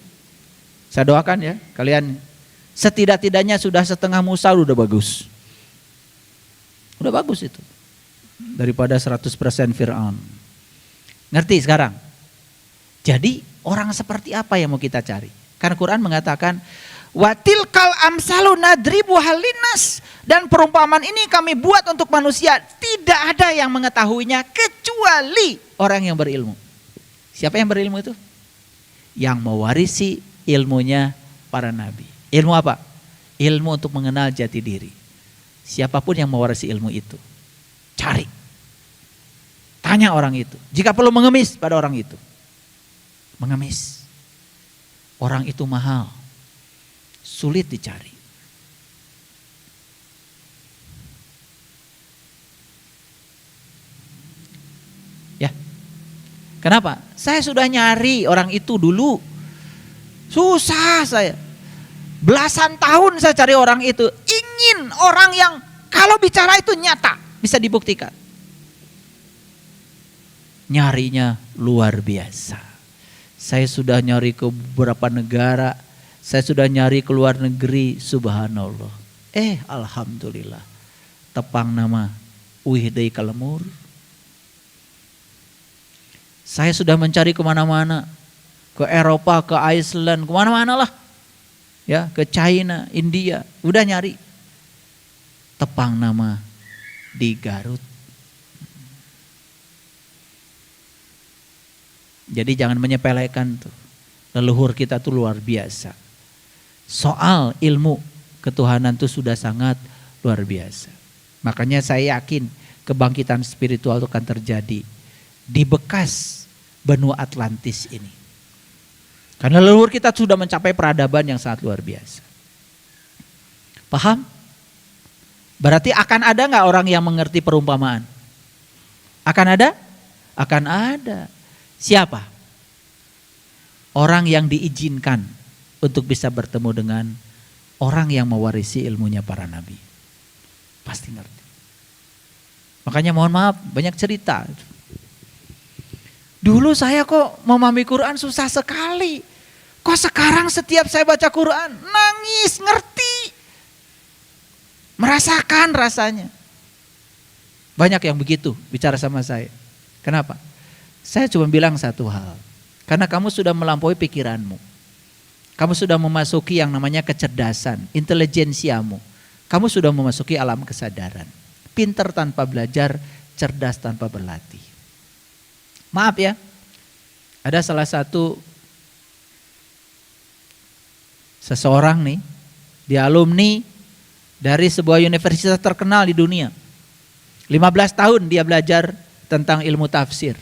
Saya doakan ya kalian. Setidak-tidaknya sudah setengah Musa udah bagus. Udah bagus itu. Daripada 100% Fir'aun. Ngerti sekarang? Jadi orang seperti apa yang mau kita cari? Karena Quran mengatakan watilkal amsalu nadribu halinas, dan perumpamaan ini kami buat untuk manusia, tidak ada yang mengetahuinya kecuali orang yang berilmu. Siapa yang berilmu itu? Yang mewarisi ilmunya para nabi. Ilmu apa? Ilmu untuk mengenal jati diri. Siapapun yang mewarisi ilmu itu, cari. Tanya orang itu. Jika perlu mengemis pada orang itu. Mengemis. Orang itu mahal. Sulit dicari. Ya. Kenapa? Saya sudah nyari orang itu dulu. Susah saya. Belasan tahun saya cari orang itu. Ingin orang yang kalau bicara itu nyata. Bisa dibuktikan. Nyarinya luar biasa. Saya sudah nyari ke beberapa negara. Saya sudah nyari ke luar negeri. Subhanallah. Alhamdulillah. Tepang nama Uihdai Kalemur. Saya sudah mencari kemana-mana. Ke Eropa, ke Iceland, kemana-mana lah. ya, ke China, India, udah nyari tepang nama di Garut. Jadi jangan menyepelekan tuh. Leluhur kita tuh luar biasa. Soal ilmu ketuhanan tuh sudah sangat luar biasa. Makanya saya yakin kebangkitan spiritual itu akan terjadi di bekas benua Atlantis ini. Karena leluhur kita sudah mencapai peradaban yang sangat luar biasa. Paham? Berarti akan ada gak orang yang mengerti perumpamaan? Akan ada? Akan ada. Siapa? Orang yang diizinkan untuk bisa bertemu dengan orang yang mewarisi ilmunya para nabi. Pasti ngerti. Makanya mohon maaf, banyak cerita. Dulu saya kok memahami Quran susah sekali. Kok sekarang setiap saya baca Quran nangis, ngerti. Merasakan rasanya. Banyak yang begitu bicara sama saya. Kenapa? Saya cuma bilang satu hal. Karena kamu sudah melampaui pikiranmu. Kamu sudah memasuki yang namanya kecerdasan, intelijensiamu. Kamu sudah memasuki alam kesadaran. Pinter tanpa belajar, cerdas tanpa berlatih. Maaf ya, ada salah satu seseorang nih, dia alumni dari sebuah universitas terkenal di dunia. 15 tahun dia belajar tentang ilmu tafsir.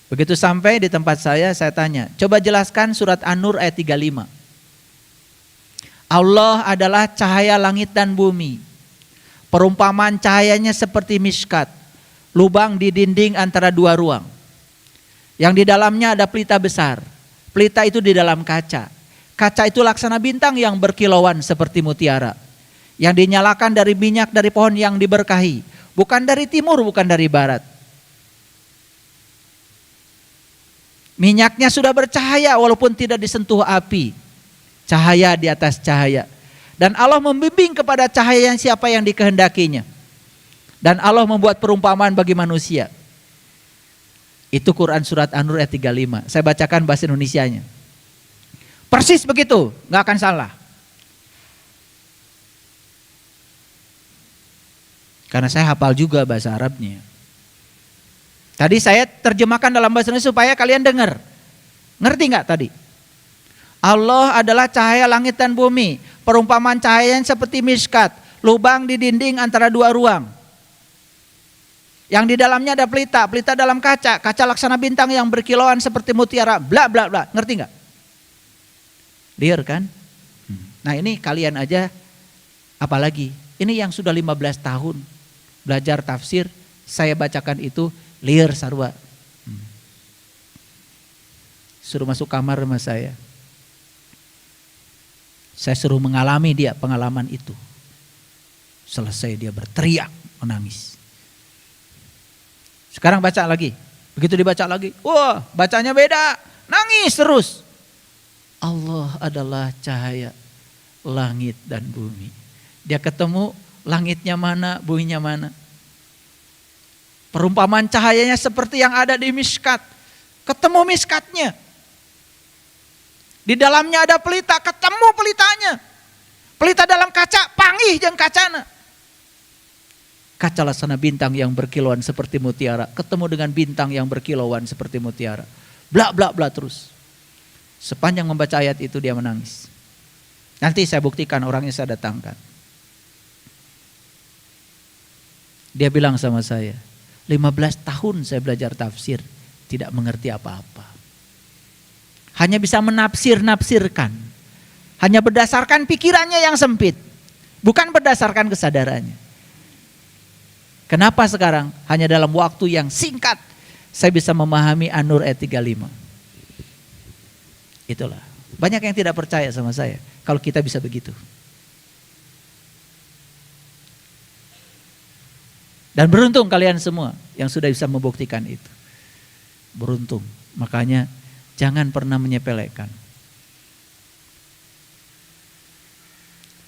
Begitu sampai di tempat saya tanya, coba jelaskan surat An-Nur ayat 35. Allah adalah cahaya langit dan bumi. Perumpamaan cahayanya seperti miskat, lubang di dinding antara dua ruang. Yang di dalamnya ada pelita besar. Pelita itu di dalam kaca. Kaca itu laksana bintang yang berkilauan seperti mutiara. Yang dinyalakan dari minyak dari pohon yang diberkahi. Bukan dari timur, bukan dari barat. Minyaknya sudah bercahaya walaupun tidak disentuh api. Cahaya di atas cahaya. Dan Allah membimbing kepada cahaya yang siapa yang dikehendakinya. Dan Allah membuat perumpamaan bagi manusia. Itu Quran surat An-Nur ayat 35. Saya bacakan bahasa Indonesianya. Persis begitu, gak akan salah. Karena saya hafal juga bahasa Arabnya. Tadi saya terjemahkan dalam bahasa Indonesia supaya kalian dengar. Ngerti gak tadi? Allah adalah cahaya langit dan bumi. Perumpamaan cahayanya seperti miskat. Lubang di dinding antara dua ruang. Yang di dalamnya ada pelita. Pelita dalam kaca. Kaca laksana bintang yang berkilauan seperti mutiara. Bla bla bla. Ngerti gak? Clear kan? Nah ini kalian aja. Apalagi. Ini yang sudah 15 tahun. Belajar tafsir. Saya bacakan itu. Liar sarwa. Suruh masuk kamar sama saya. Saya suruh mengalami dia pengalaman itu. Selesai dia berteriak, menangis. Sekarang baca lagi. Begitu dibaca lagi, wah bacanya beda. Nangis terus. Allah adalah cahaya langit dan bumi. Dia ketemu langitnya mana, buminya mana. Perumpamaan cahayanya seperti yang ada di miskat. Ketemu miskatnya. Di dalamnya ada pelita, ketemu pelitanya. Pelita dalam kaca, panggih jeung kacana. Kaca laksana bintang yang berkilauan seperti mutiara, ketemu dengan bintang yang berkilauan seperti mutiara. Bla bla bla terus. Sepanjang membaca ayat itu dia menangis. Nanti saya buktikan orangnya saya datangkan. Dia bilang sama saya, 15 tahun saya belajar tafsir, tidak mengerti apa-apa. Hanya bisa menafsir-nafsirkan. Hanya berdasarkan pikirannya yang sempit. Bukan berdasarkan kesadarannya. Kenapa sekarang? Hanya dalam waktu yang singkat. Saya bisa memahami An-Nur ayat 35. Itulah. Banyak yang tidak percaya sama saya. Kalau kita bisa begitu. Dan beruntung kalian semua yang sudah bisa membuktikan itu. Beruntung. Makanya jangan pernah menyepelekan.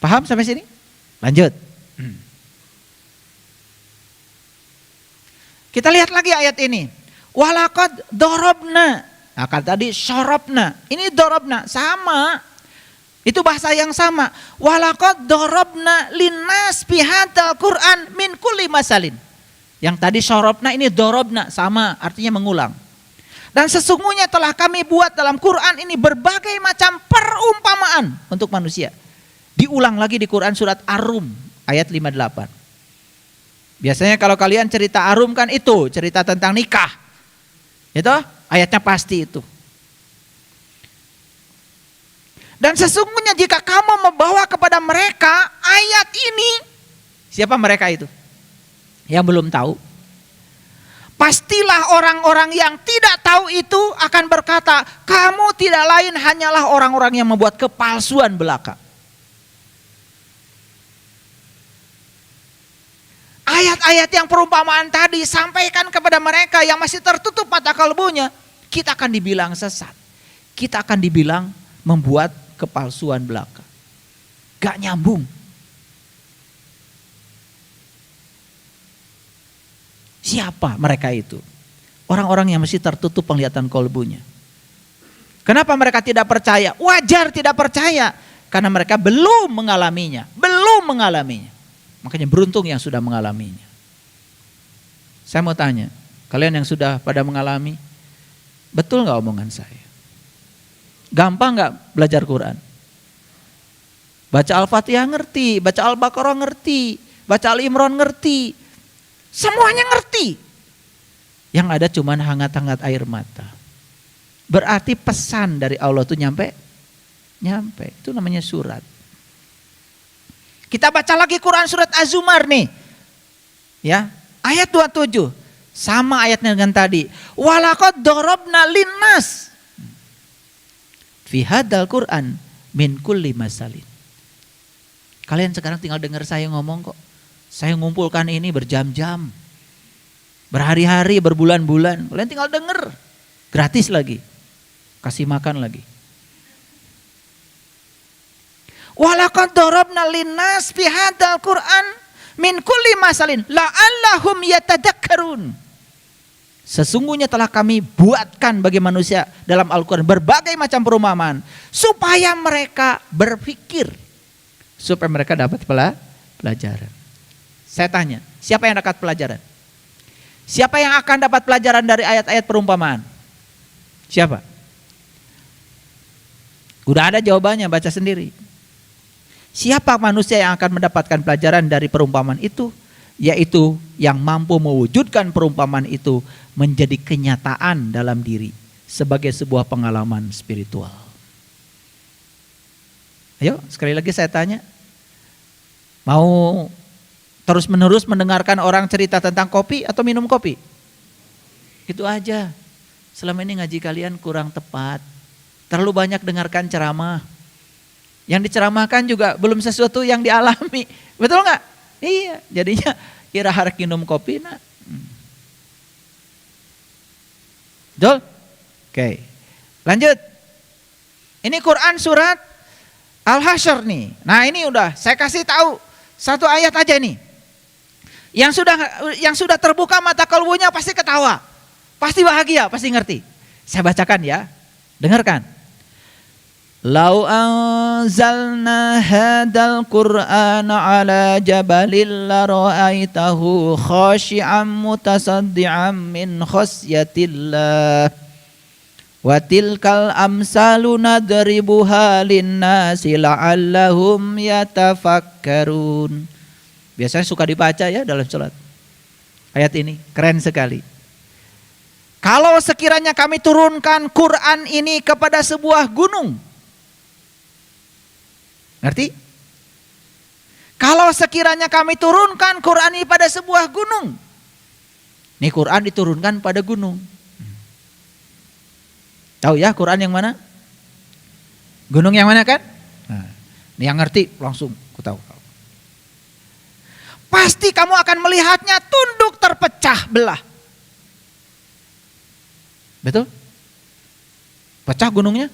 Paham sampai sini? Lanjut. Kita lihat lagi ayat ini. Walaqad dorobna. Nah, kan tadi sorobna. Ini dorobna. Sama. Itu bahasa yang sama. Walaqad darabna linnas bihadzal Qur'an min kulli masalin. Yang tadi sorobna ini dorobna, sama artinya mengulang. Dan sesungguhnya telah kami buat dalam Quran ini berbagai macam perumpamaan untuk manusia. Diulang lagi di Quran surat Ar-Rum ayat 58. Biasanya kalau kalian cerita Ar-Rum kan itu cerita tentang nikah. Itu ayatnya pasti itu. Dan sesungguhnya jika kamu membawa kepada mereka ayat ini, siapa mereka itu? Yang belum tahu. Pastilah orang-orang yang tidak tahu itu akan berkata, kamu tidak lain hanyalah orang-orang yang membuat kepalsuan belaka. Ayat-ayat yang perumpamaan tadi sampaikan kepada mereka yang masih tertutup mata kalbunya. Kita akan dibilang sesat. Kita akan dibilang membuat kepalsuan belaka. Gak nyambung. Siapa mereka itu? Orang-orang yang masih tertutup penglihatan kalbunya. Kenapa mereka tidak percaya? Wajar tidak percaya. Karena mereka belum mengalaminya. Belum mengalaminya. Makanya beruntung yang sudah mengalaminya. Saya mau tanya, kalian yang sudah pada mengalami, betul gak omongan saya? Gampang gak belajar Quran? Baca Al-Fatihah ngerti, baca Al-Baqarah ngerti, baca Al-Imran ngerti. Semuanya ngerti. Yang ada cuma hangat-hangat air mata. Berarti pesan dari Allah itu nyampe. Nyampe, itu namanya surat. Kita baca lagi Quran surat Az-Zumar nih. Ya, ayat 27. Sama ayatnya dengan tadi. Walaqad darabna linnas fi hadzal Qur'an min kulli masalin. Kalian sekarang tinggal dengar saya ngomong kok. Saya ngumpulkan ini berjam-jam. Berhari-hari, berbulan-bulan. Kalian tinggal denger. Gratis lagi. Kasih makan lagi. Walaqad darabna linnas fi hadzal Qur'an min kulli masalin la'allahum yatadakkarun. Sesungguhnya telah kami buatkan bagi manusia dalam Al-Quran berbagai macam perumpamaan supaya mereka berpikir, supaya mereka dapat pelajaran. Saya tanya, siapa yang dapat pelajaran? Siapa yang akan dapat pelajaran dari ayat-ayat perumpamaan? Siapa? Udah ada jawabannya, baca sendiri. Siapa manusia yang akan mendapatkan pelajaran dari perumpamaan itu? Yaitu yang mampu mewujudkan perumpamaan itu menjadi kenyataan dalam diri sebagai sebuah pengalaman spiritual. Ayo sekali lagi saya tanya, mau terus menerus mendengarkan orang cerita tentang kopi atau minum kopi? Itu aja. Selama ini ngaji kalian kurang tepat. Terlalu banyak dengarkan ceramah. Yang diceramahkan juga belum sesuatu yang dialami. Betul nggak? Iya, jadinya kira harus minum kopi nak. Betul? Oke. Lanjut. Ini Quran surat Al-Hasyr nih. Nah, ini udah saya kasih tahu satu ayat aja nih. Yang sudah terbuka mata kalbunya pasti ketawa. Pasti bahagia, pasti ngerti. Saya bacakan ya. Dengarkan. Lau anzalna hadzal Qur'ana ala jabalin la ra'aitahu khashi'an mutasaddian min khasyatillah wa tilkal amsalu nadribuha linnasi la'allahum yatafakkarun. Biasanya suka dibaca ya dalam sholat. Ayat ini keren sekali. Kalau sekiranya kami turunkan Quran ini kepada sebuah gunung. Ngerti? Kalau sekiranya kami turunkan Quran ini pada sebuah gunung. Ini Quran diturunkan pada gunung. Tahu ya Quran yang mana? Gunung yang mana kan? Nah, ini yang ngerti langsung aku tahu. Pasti kamu akan melihatnya tunduk terpecah belah. Betul? Pecah gunungnya?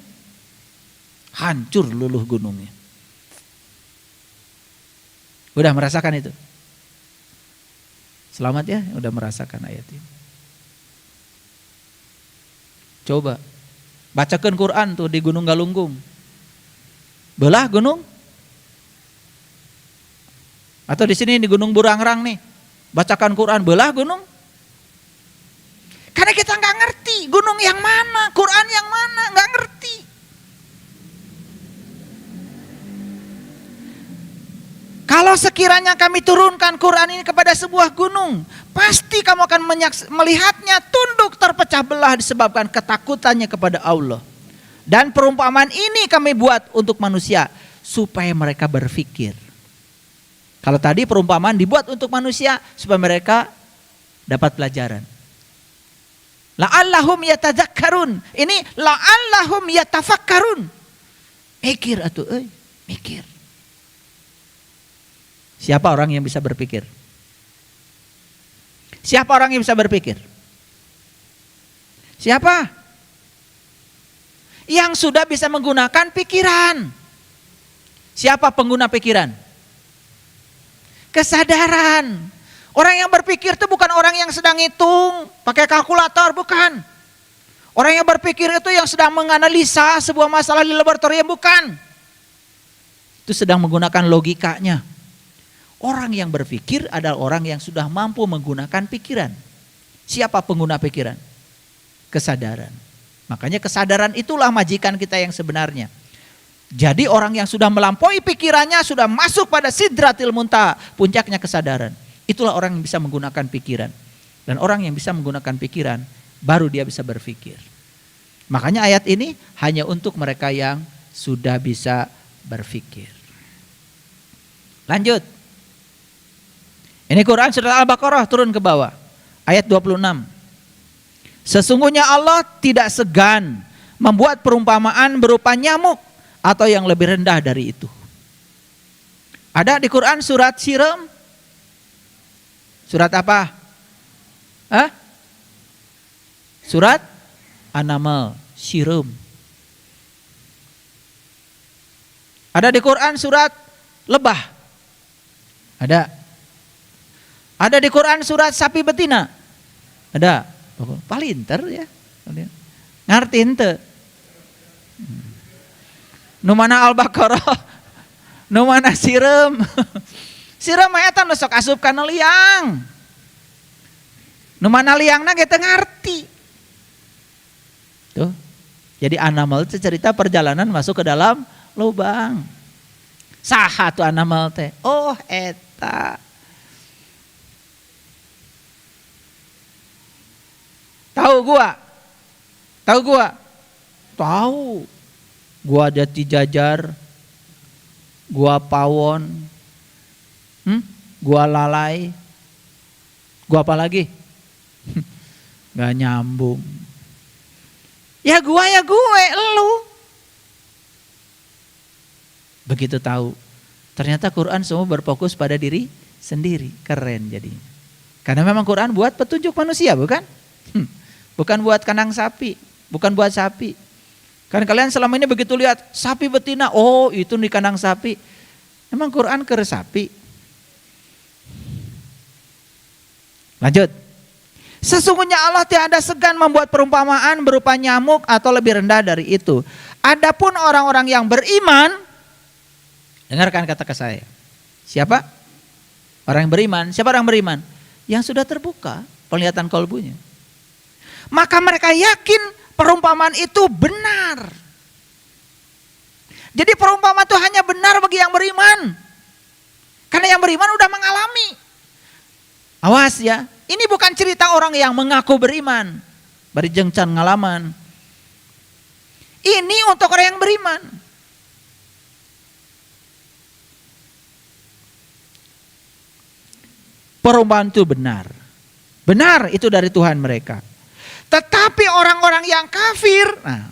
Hancur luluh gunungnya. Udah merasakan itu? Selamat ya, udah merasakan ayat ini. Coba bacakan Quran tuh di Gunung Galunggung. Belah gunung. Atau di sini di Gunung Burangrang nih, bacakan Quran, belah gunung. Karena kita nggak ngerti gunung yang mana, Quran yang mana, nggak ngerti. Kalau sekiranya kami turunkan Quran ini kepada sebuah gunung, pasti kamu akan melihatnya tunduk terpecah belah disebabkan ketakutannya kepada Allah. Dan perumpamaan ini kami buat untuk manusia supaya mereka berpikir. Kalau tadi perumpamaan dibuat untuk manusia supaya mereka dapat pelajaran. La'allahum yatadzakkarun. Ini la'allahum yatafakkarun. Mikir atuh euy, mikir. Siapa orang yang bisa berpikir? Siapa orang yang bisa berpikir? Siapa? Yang sudah bisa menggunakan pikiran. Siapa pengguna pikiran? Kesadaran. Orang yang berpikir itu bukan orang yang sedang hitung pakai kalkulator, bukan. Orang yang berpikir itu yang sedang menganalisa sebuah masalah di laboratorium, bukan. Itu sedang menggunakan logikanya. Orang yang berpikir adalah orang yang sudah mampu menggunakan pikiran. Siapa pengguna pikiran? Kesadaran. Makanya kesadaran itulah majikan kita yang sebenarnya. Jadi orang yang sudah melampaui pikirannya, sudah masuk pada sidratil muntaha, puncaknya kesadaran. Itulah orang yang bisa menggunakan pikiran. Dan orang yang bisa menggunakan pikiran, baru dia bisa berpikir. Makanya ayat ini hanya untuk mereka yang sudah bisa berpikir. Lanjut. Ini Quran surat Al-Baqarah turun ke bawah. Ayat 26. Sesungguhnya Allah tidak segan membuat perumpamaan berupa nyamuk atau yang lebih rendah dari itu. Ada di Quran surat Siram. Surat apa? Hah? Surat An-Naml, Siram. Ada di Quran surat Lebah. Ada. Ada di Quran surat Sapi Betina. Ada. Palinter ya. Ngerti ente? Nu mana Al-Baqarah, nu mana Siram. Siram eta nu sok asup kana liang. Nu mana liangna ge teu ngarti. Tuh. Jadi An-Naml itu cerita perjalanan masuk ke dalam lubang. Saha tuh An-Naml teh? Oh eta. Tahu gua? Tahu gua? Tahu. Gua Jati Jajar, gua Pawon, gua Lalai, gua apa lagi? Gak nyambung. Ya gue, elu. Begitu tahu, ternyata Quran semua berfokus pada diri sendiri, keren jadinya. Karena memang Quran buat petunjuk manusia, bukan? Bukan buat kandang sapi, bukan buat sapi. Kan kalian selama ini begitu lihat sapi betina, oh itu di kandang sapi. Emang Quran ke sapi? Lanjut. Sesungguhnya Allah tiada segan membuat perumpamaan berupa nyamuk atau lebih rendah dari itu. Adapun orang-orang yang beriman, dengarkan kata ke saya. Siapa? Orang yang beriman. Siapa orang beriman? Yang sudah terbuka penglihatan kolbunya. Maka mereka yakin perumpamaan itu benar. Jadi perumpamaan itu hanya benar bagi yang beriman. Karena yang beriman udah mengalami. Awas ya, ini bukan cerita orang yang mengaku beriman. Bari jengcan ngalaman. Ini untuk orang yang beriman. Perumpamaan itu benar. Benar itu dari Tuhan mereka. Tetapi orang-orang yang kafir, nah,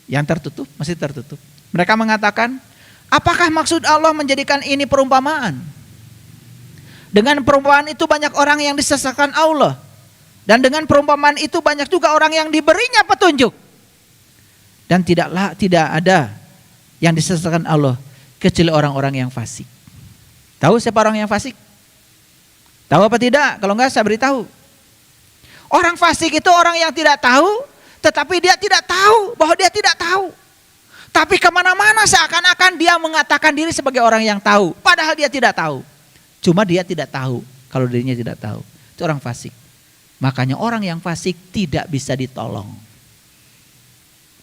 yang tertutup, masih tertutup. Mereka mengatakan, apakah maksud Allah menjadikan ini perumpamaan? Dengan perumpamaan itu banyak orang yang disesatkan Allah. Dan dengan perumpamaan itu banyak juga orang yang diberinya petunjuk. Dan tidak ada yang disesatkan Allah kecuali orang-orang yang fasik. Tahu siapa orang yang fasik? Tahu apa tidak? Kalau enggak saya beritahu. Orang fasik itu orang yang tidak tahu, tetapi dia tidak tahu bahwa dia tidak tahu. Tapi kemana-mana seakan-akan dia mengatakan diri sebagai orang yang tahu. Padahal dia tidak tahu. Cuma dia tidak tahu kalau dirinya tidak tahu. Itu orang fasik. Makanya orang yang fasik tidak bisa ditolong.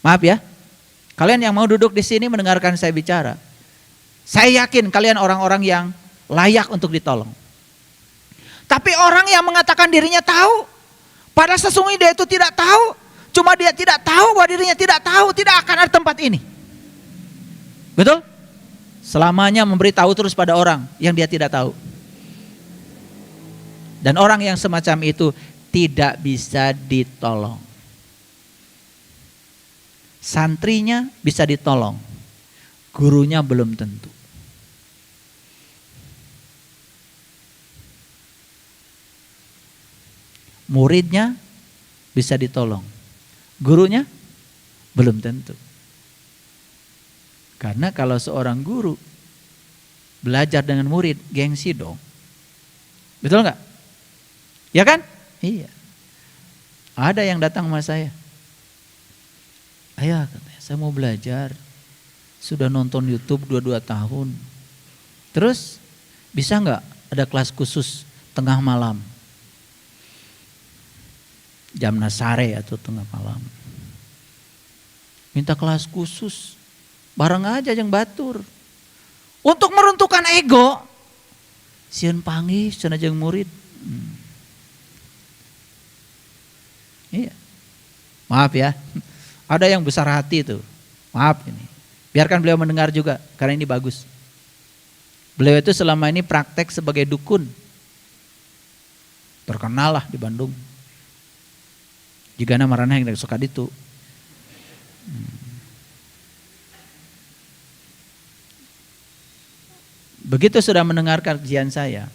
Maaf ya. Kalian yang mau duduk di sini mendengarkan saya bicara. Saya yakin kalian orang-orang yang layak untuk ditolong. Tapi orang yang mengatakan dirinya tahu, padahal sesungguhnya dia itu tidak tahu. Cuma dia tidak tahu bahwa dirinya tidak tahu, tidak akan ada tempat ini. Betul? Selamanya memberitahu terus pada orang yang dia tidak tahu. Dan orang yang semacam itu tidak bisa ditolong. Santrinya bisa ditolong, gurunya belum tentu. Muridnya bisa ditolong, gurunya belum tentu. Karena kalau seorang guru belajar dengan murid, gengsi dong. Betul nggak? Ya kan? Iya. Ada yang datang sama saya. Ayah katanya, saya mau belajar. Sudah nonton YouTube 22 tahun. Terus bisa nggak ada kelas khusus tengah malam? Jam nasare atau tengah malam. Minta kelas khusus. Bareng aja yang batur. Untuk meruntuhkan ego. Sieun panggih cenah jeung murid. Iya. Maaf ya. Ada yang besar hati itu. Maaf ini. Biarkan beliau mendengar juga karena ini bagus. Beliau itu selama ini praktek sebagai dukun. Terkenal lah di Bandung. Jika nama ranah yang suka itu. Begitu sudah mendengar kajian saya,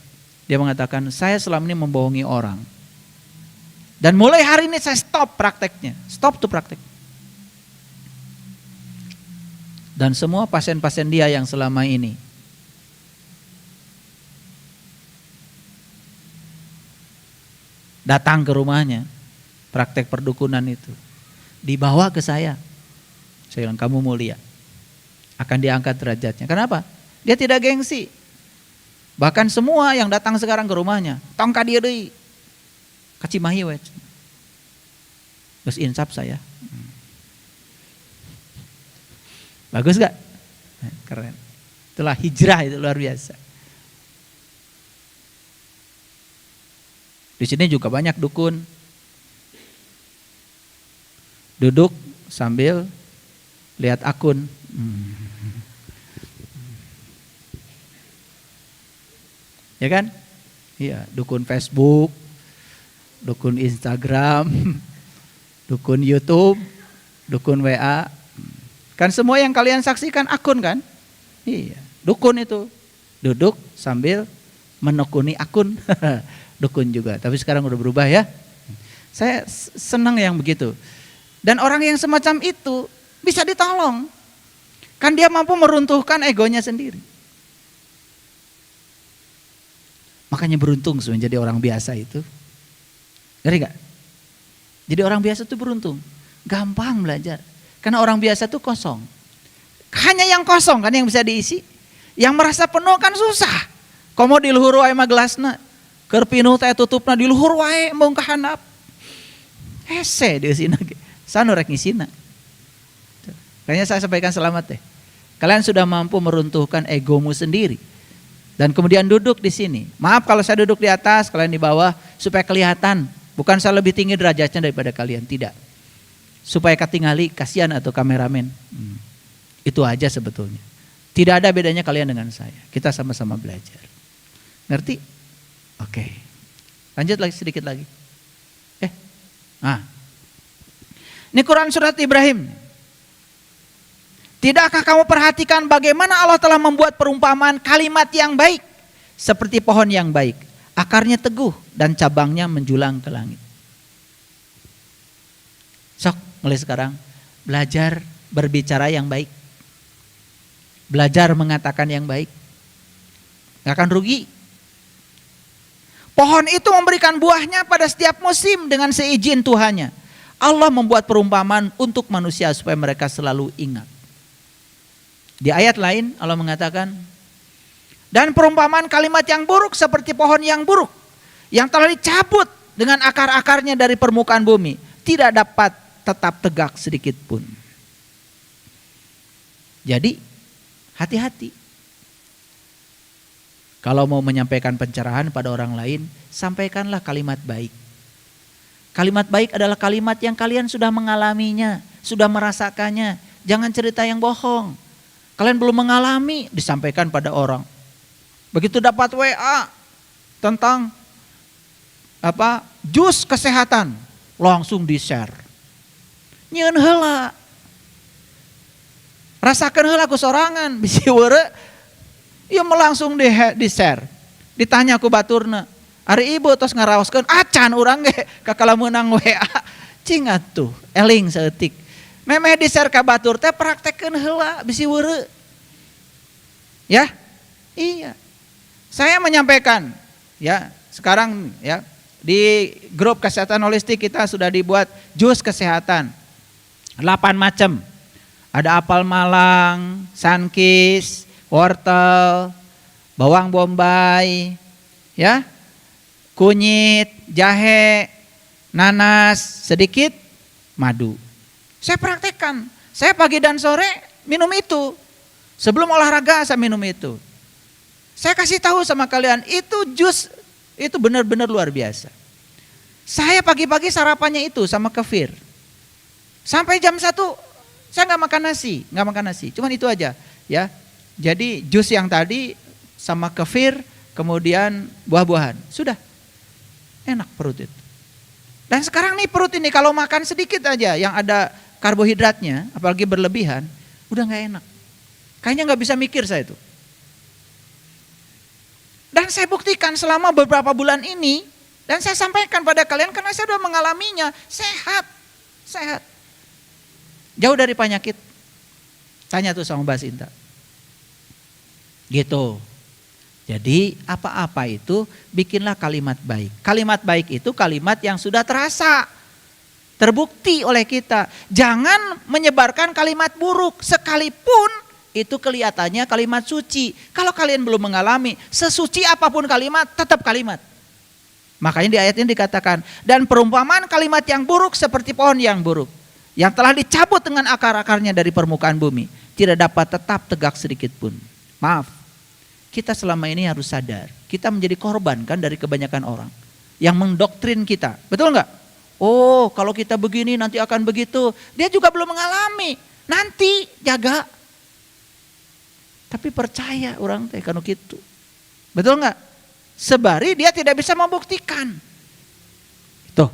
dia mengatakan, saya selama ini membohongi orang. Dan mulai hari ini saya stop prakteknya. Stop tuh praktek. Dan semua pasien-pasien dia yang selama ini datang ke rumahnya, praktek perdukunan itu, dibawa ke saya. Saya bilang, kamu mulia. Akan diangkat derajatnya. Kenapa? Dia tidak gengsi. Bahkan semua yang datang sekarang ke rumahnya, tong ka dieu deui. Kacimahi we. Geus insaf saya. Bagus gak? Keren. Itulah hijrah, itu luar biasa. Di sini juga banyak dukun. Duduk sambil lihat akun. Ya kan? Iya, dukun Facebook, dukun Instagram, dukun YouTube, dukun WA. Kan semua yang kalian saksikan akun kan? Iya, dukun itu. Duduk sambil menekuni akun. Dukun juga, tapi sekarang udah berubah ya. Saya senang yang begitu. Dan orang yang semacam itu bisa ditolong. Kan dia mampu meruntuhkan egonya sendiri. Makanya beruntung sebenarnya jadi orang biasa itu. Ngerti gak? Jadi orang biasa itu beruntung. Gampang belajar. Karena orang biasa itu kosong. Hanya yang kosong kan yang bisa diisi. Yang merasa penuh kan susah. Komo di luhur wae mah gelasna. Keur pinuh teh tutupna di luhur wae mung ka handap. Hese diisina ge. Sanu rek ngisina. Kayaknya saya sampaikan selamat deh. Kalian sudah mampu meruntuhkan egomu sendiri. Dan kemudian duduk di sini. Maaf kalau saya duduk di atas, kalian di bawah supaya kelihatan. Bukan saya lebih tinggi derajatnya daripada kalian, tidak. Supaya katingali kasihan atau kameramen. Itu aja sebetulnya. Tidak ada bedanya kalian dengan saya. Kita sama-sama belajar. Ngerti? Oke. Lanjut lagi sedikit lagi. Ini Quran surat Ibrahim. Tidakkah kamu perhatikan bagaimana Allah telah membuat perumpamaan kalimat yang baik seperti pohon yang baik, akarnya teguh dan cabangnya menjulang ke langit. Sok mulai sekarang belajar berbicara yang baik, belajar mengatakan yang baik, gak akan rugi. Pohon itu memberikan buahnya pada setiap musim dengan seizin Tuhannya. Allah membuat perumpamaan untuk manusia supaya mereka selalu ingat. Di ayat lain Allah mengatakan, dan perumpamaan kalimat yang buruk seperti pohon yang buruk, yang telah dicabut dengan akar-akarnya dari permukaan bumi, tidak dapat tetap tegak sedikit pun. Jadi hati-hati. Kalau mau menyampaikan pencerahan pada orang lain, sampaikanlah kalimat baik. Kalimat baik adalah kalimat yang kalian sudah mengalaminya, sudah merasakannya. Jangan cerita yang bohong. Kalian belum mengalami, disampaikan pada orang. Begitu dapat WA tentang jus kesehatan, langsung di-share. Nyieun heula. Rasakeun heula ku sorangan, bisi weureu ieu langsung di-share. Ditanya ku baturna, ari ibu tos ngaraoskeun acan urang ge kakala meunang WA. Cing atuh, eling saeutik. Memeh di-share ka batur teh praktekkeun heula bisi weureu. Ya? Iya. Saya menyampaikan ya, sekarang ya di grup kesehatan holistik kita sudah dibuat jus kesehatan 8 macam. Ada apel malang, sunkist, wortel, bawang bombay, ya, kunyit, jahe, nanas, sedikit madu. Saya praktekkan. Saya pagi dan sore minum itu. Sebelum olahraga saya minum itu. Saya kasih tahu sama kalian, itu jus itu benar-benar luar biasa. Saya pagi-pagi sarapannya itu sama kefir. Sampai jam 1 saya nggak makan nasi, cuman itu aja, ya. Jadi jus yang tadi sama kefir, kemudian buah-buahan, sudah enak perut itu. Dan sekarang nih perut ini kalau makan sedikit aja yang ada karbohidratnya, apalagi berlebihan, udah nggak enak. Kayaknya nggak bisa mikir saya itu. Dan saya buktikan selama beberapa bulan ini, dan saya sampaikan pada kalian karena saya sudah mengalaminya, sehat. Jauh dari penyakit. Tanya tuh sama Mbak Sinta. Gitu. Jadi apa-apa itu bikinlah kalimat baik. Kalimat baik itu kalimat yang sudah terasa, terbukti oleh kita. Jangan menyebarkan kalimat buruk sekalipun itu kelihatannya kalimat suci. Kalau kalian belum mengalami, sesuci apapun kalimat, tetap kalimat. Makanya di ayat ini dikatakan, dan perumpamaan kalimat yang buruk seperti pohon yang buruk, yang telah dicabut dengan akar-akarnya dari permukaan bumi, tidak dapat tetap tegak sedikit pun. Maaf, kita selama ini harus sadar, kita menjadi korban kan dari kebanyakan orang yang mendoktrin kita. Betul nggak? Oh, kalau kita begini nanti akan begitu. Dia juga belum mengalami. Nanti jaga. Tapi percaya orang teh kanu kitu. Betul nggak? Sebari dia tidak bisa membuktikan. Tuh.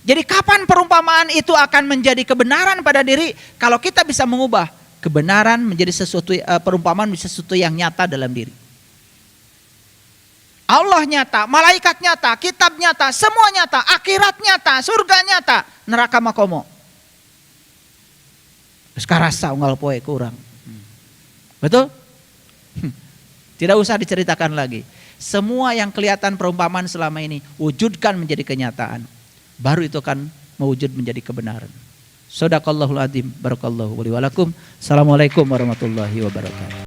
Jadi kapan perumpamaan itu akan menjadi kebenaran pada diri? Kalau kita bisa mengubah kebenaran menjadi sesuatu, perumpamaan menjadi sesuatu yang nyata dalam diri. Allah nyata, malaikat nyata, kitab nyata, semua nyata, akhirat nyata, surga nyata, neraka makomo. Sekarang rasa unggal poe kurang. Betul? Tidak usah diceritakan lagi. Semua yang kelihatan perumpamaan selama ini, wujudkan menjadi kenyataan. Baru itu akan mewujud menjadi kebenaran. Shadaqallahul adzim, barakallahu wa li wa lakum. Assalamualaikum warahmatullahi wabarakatuh.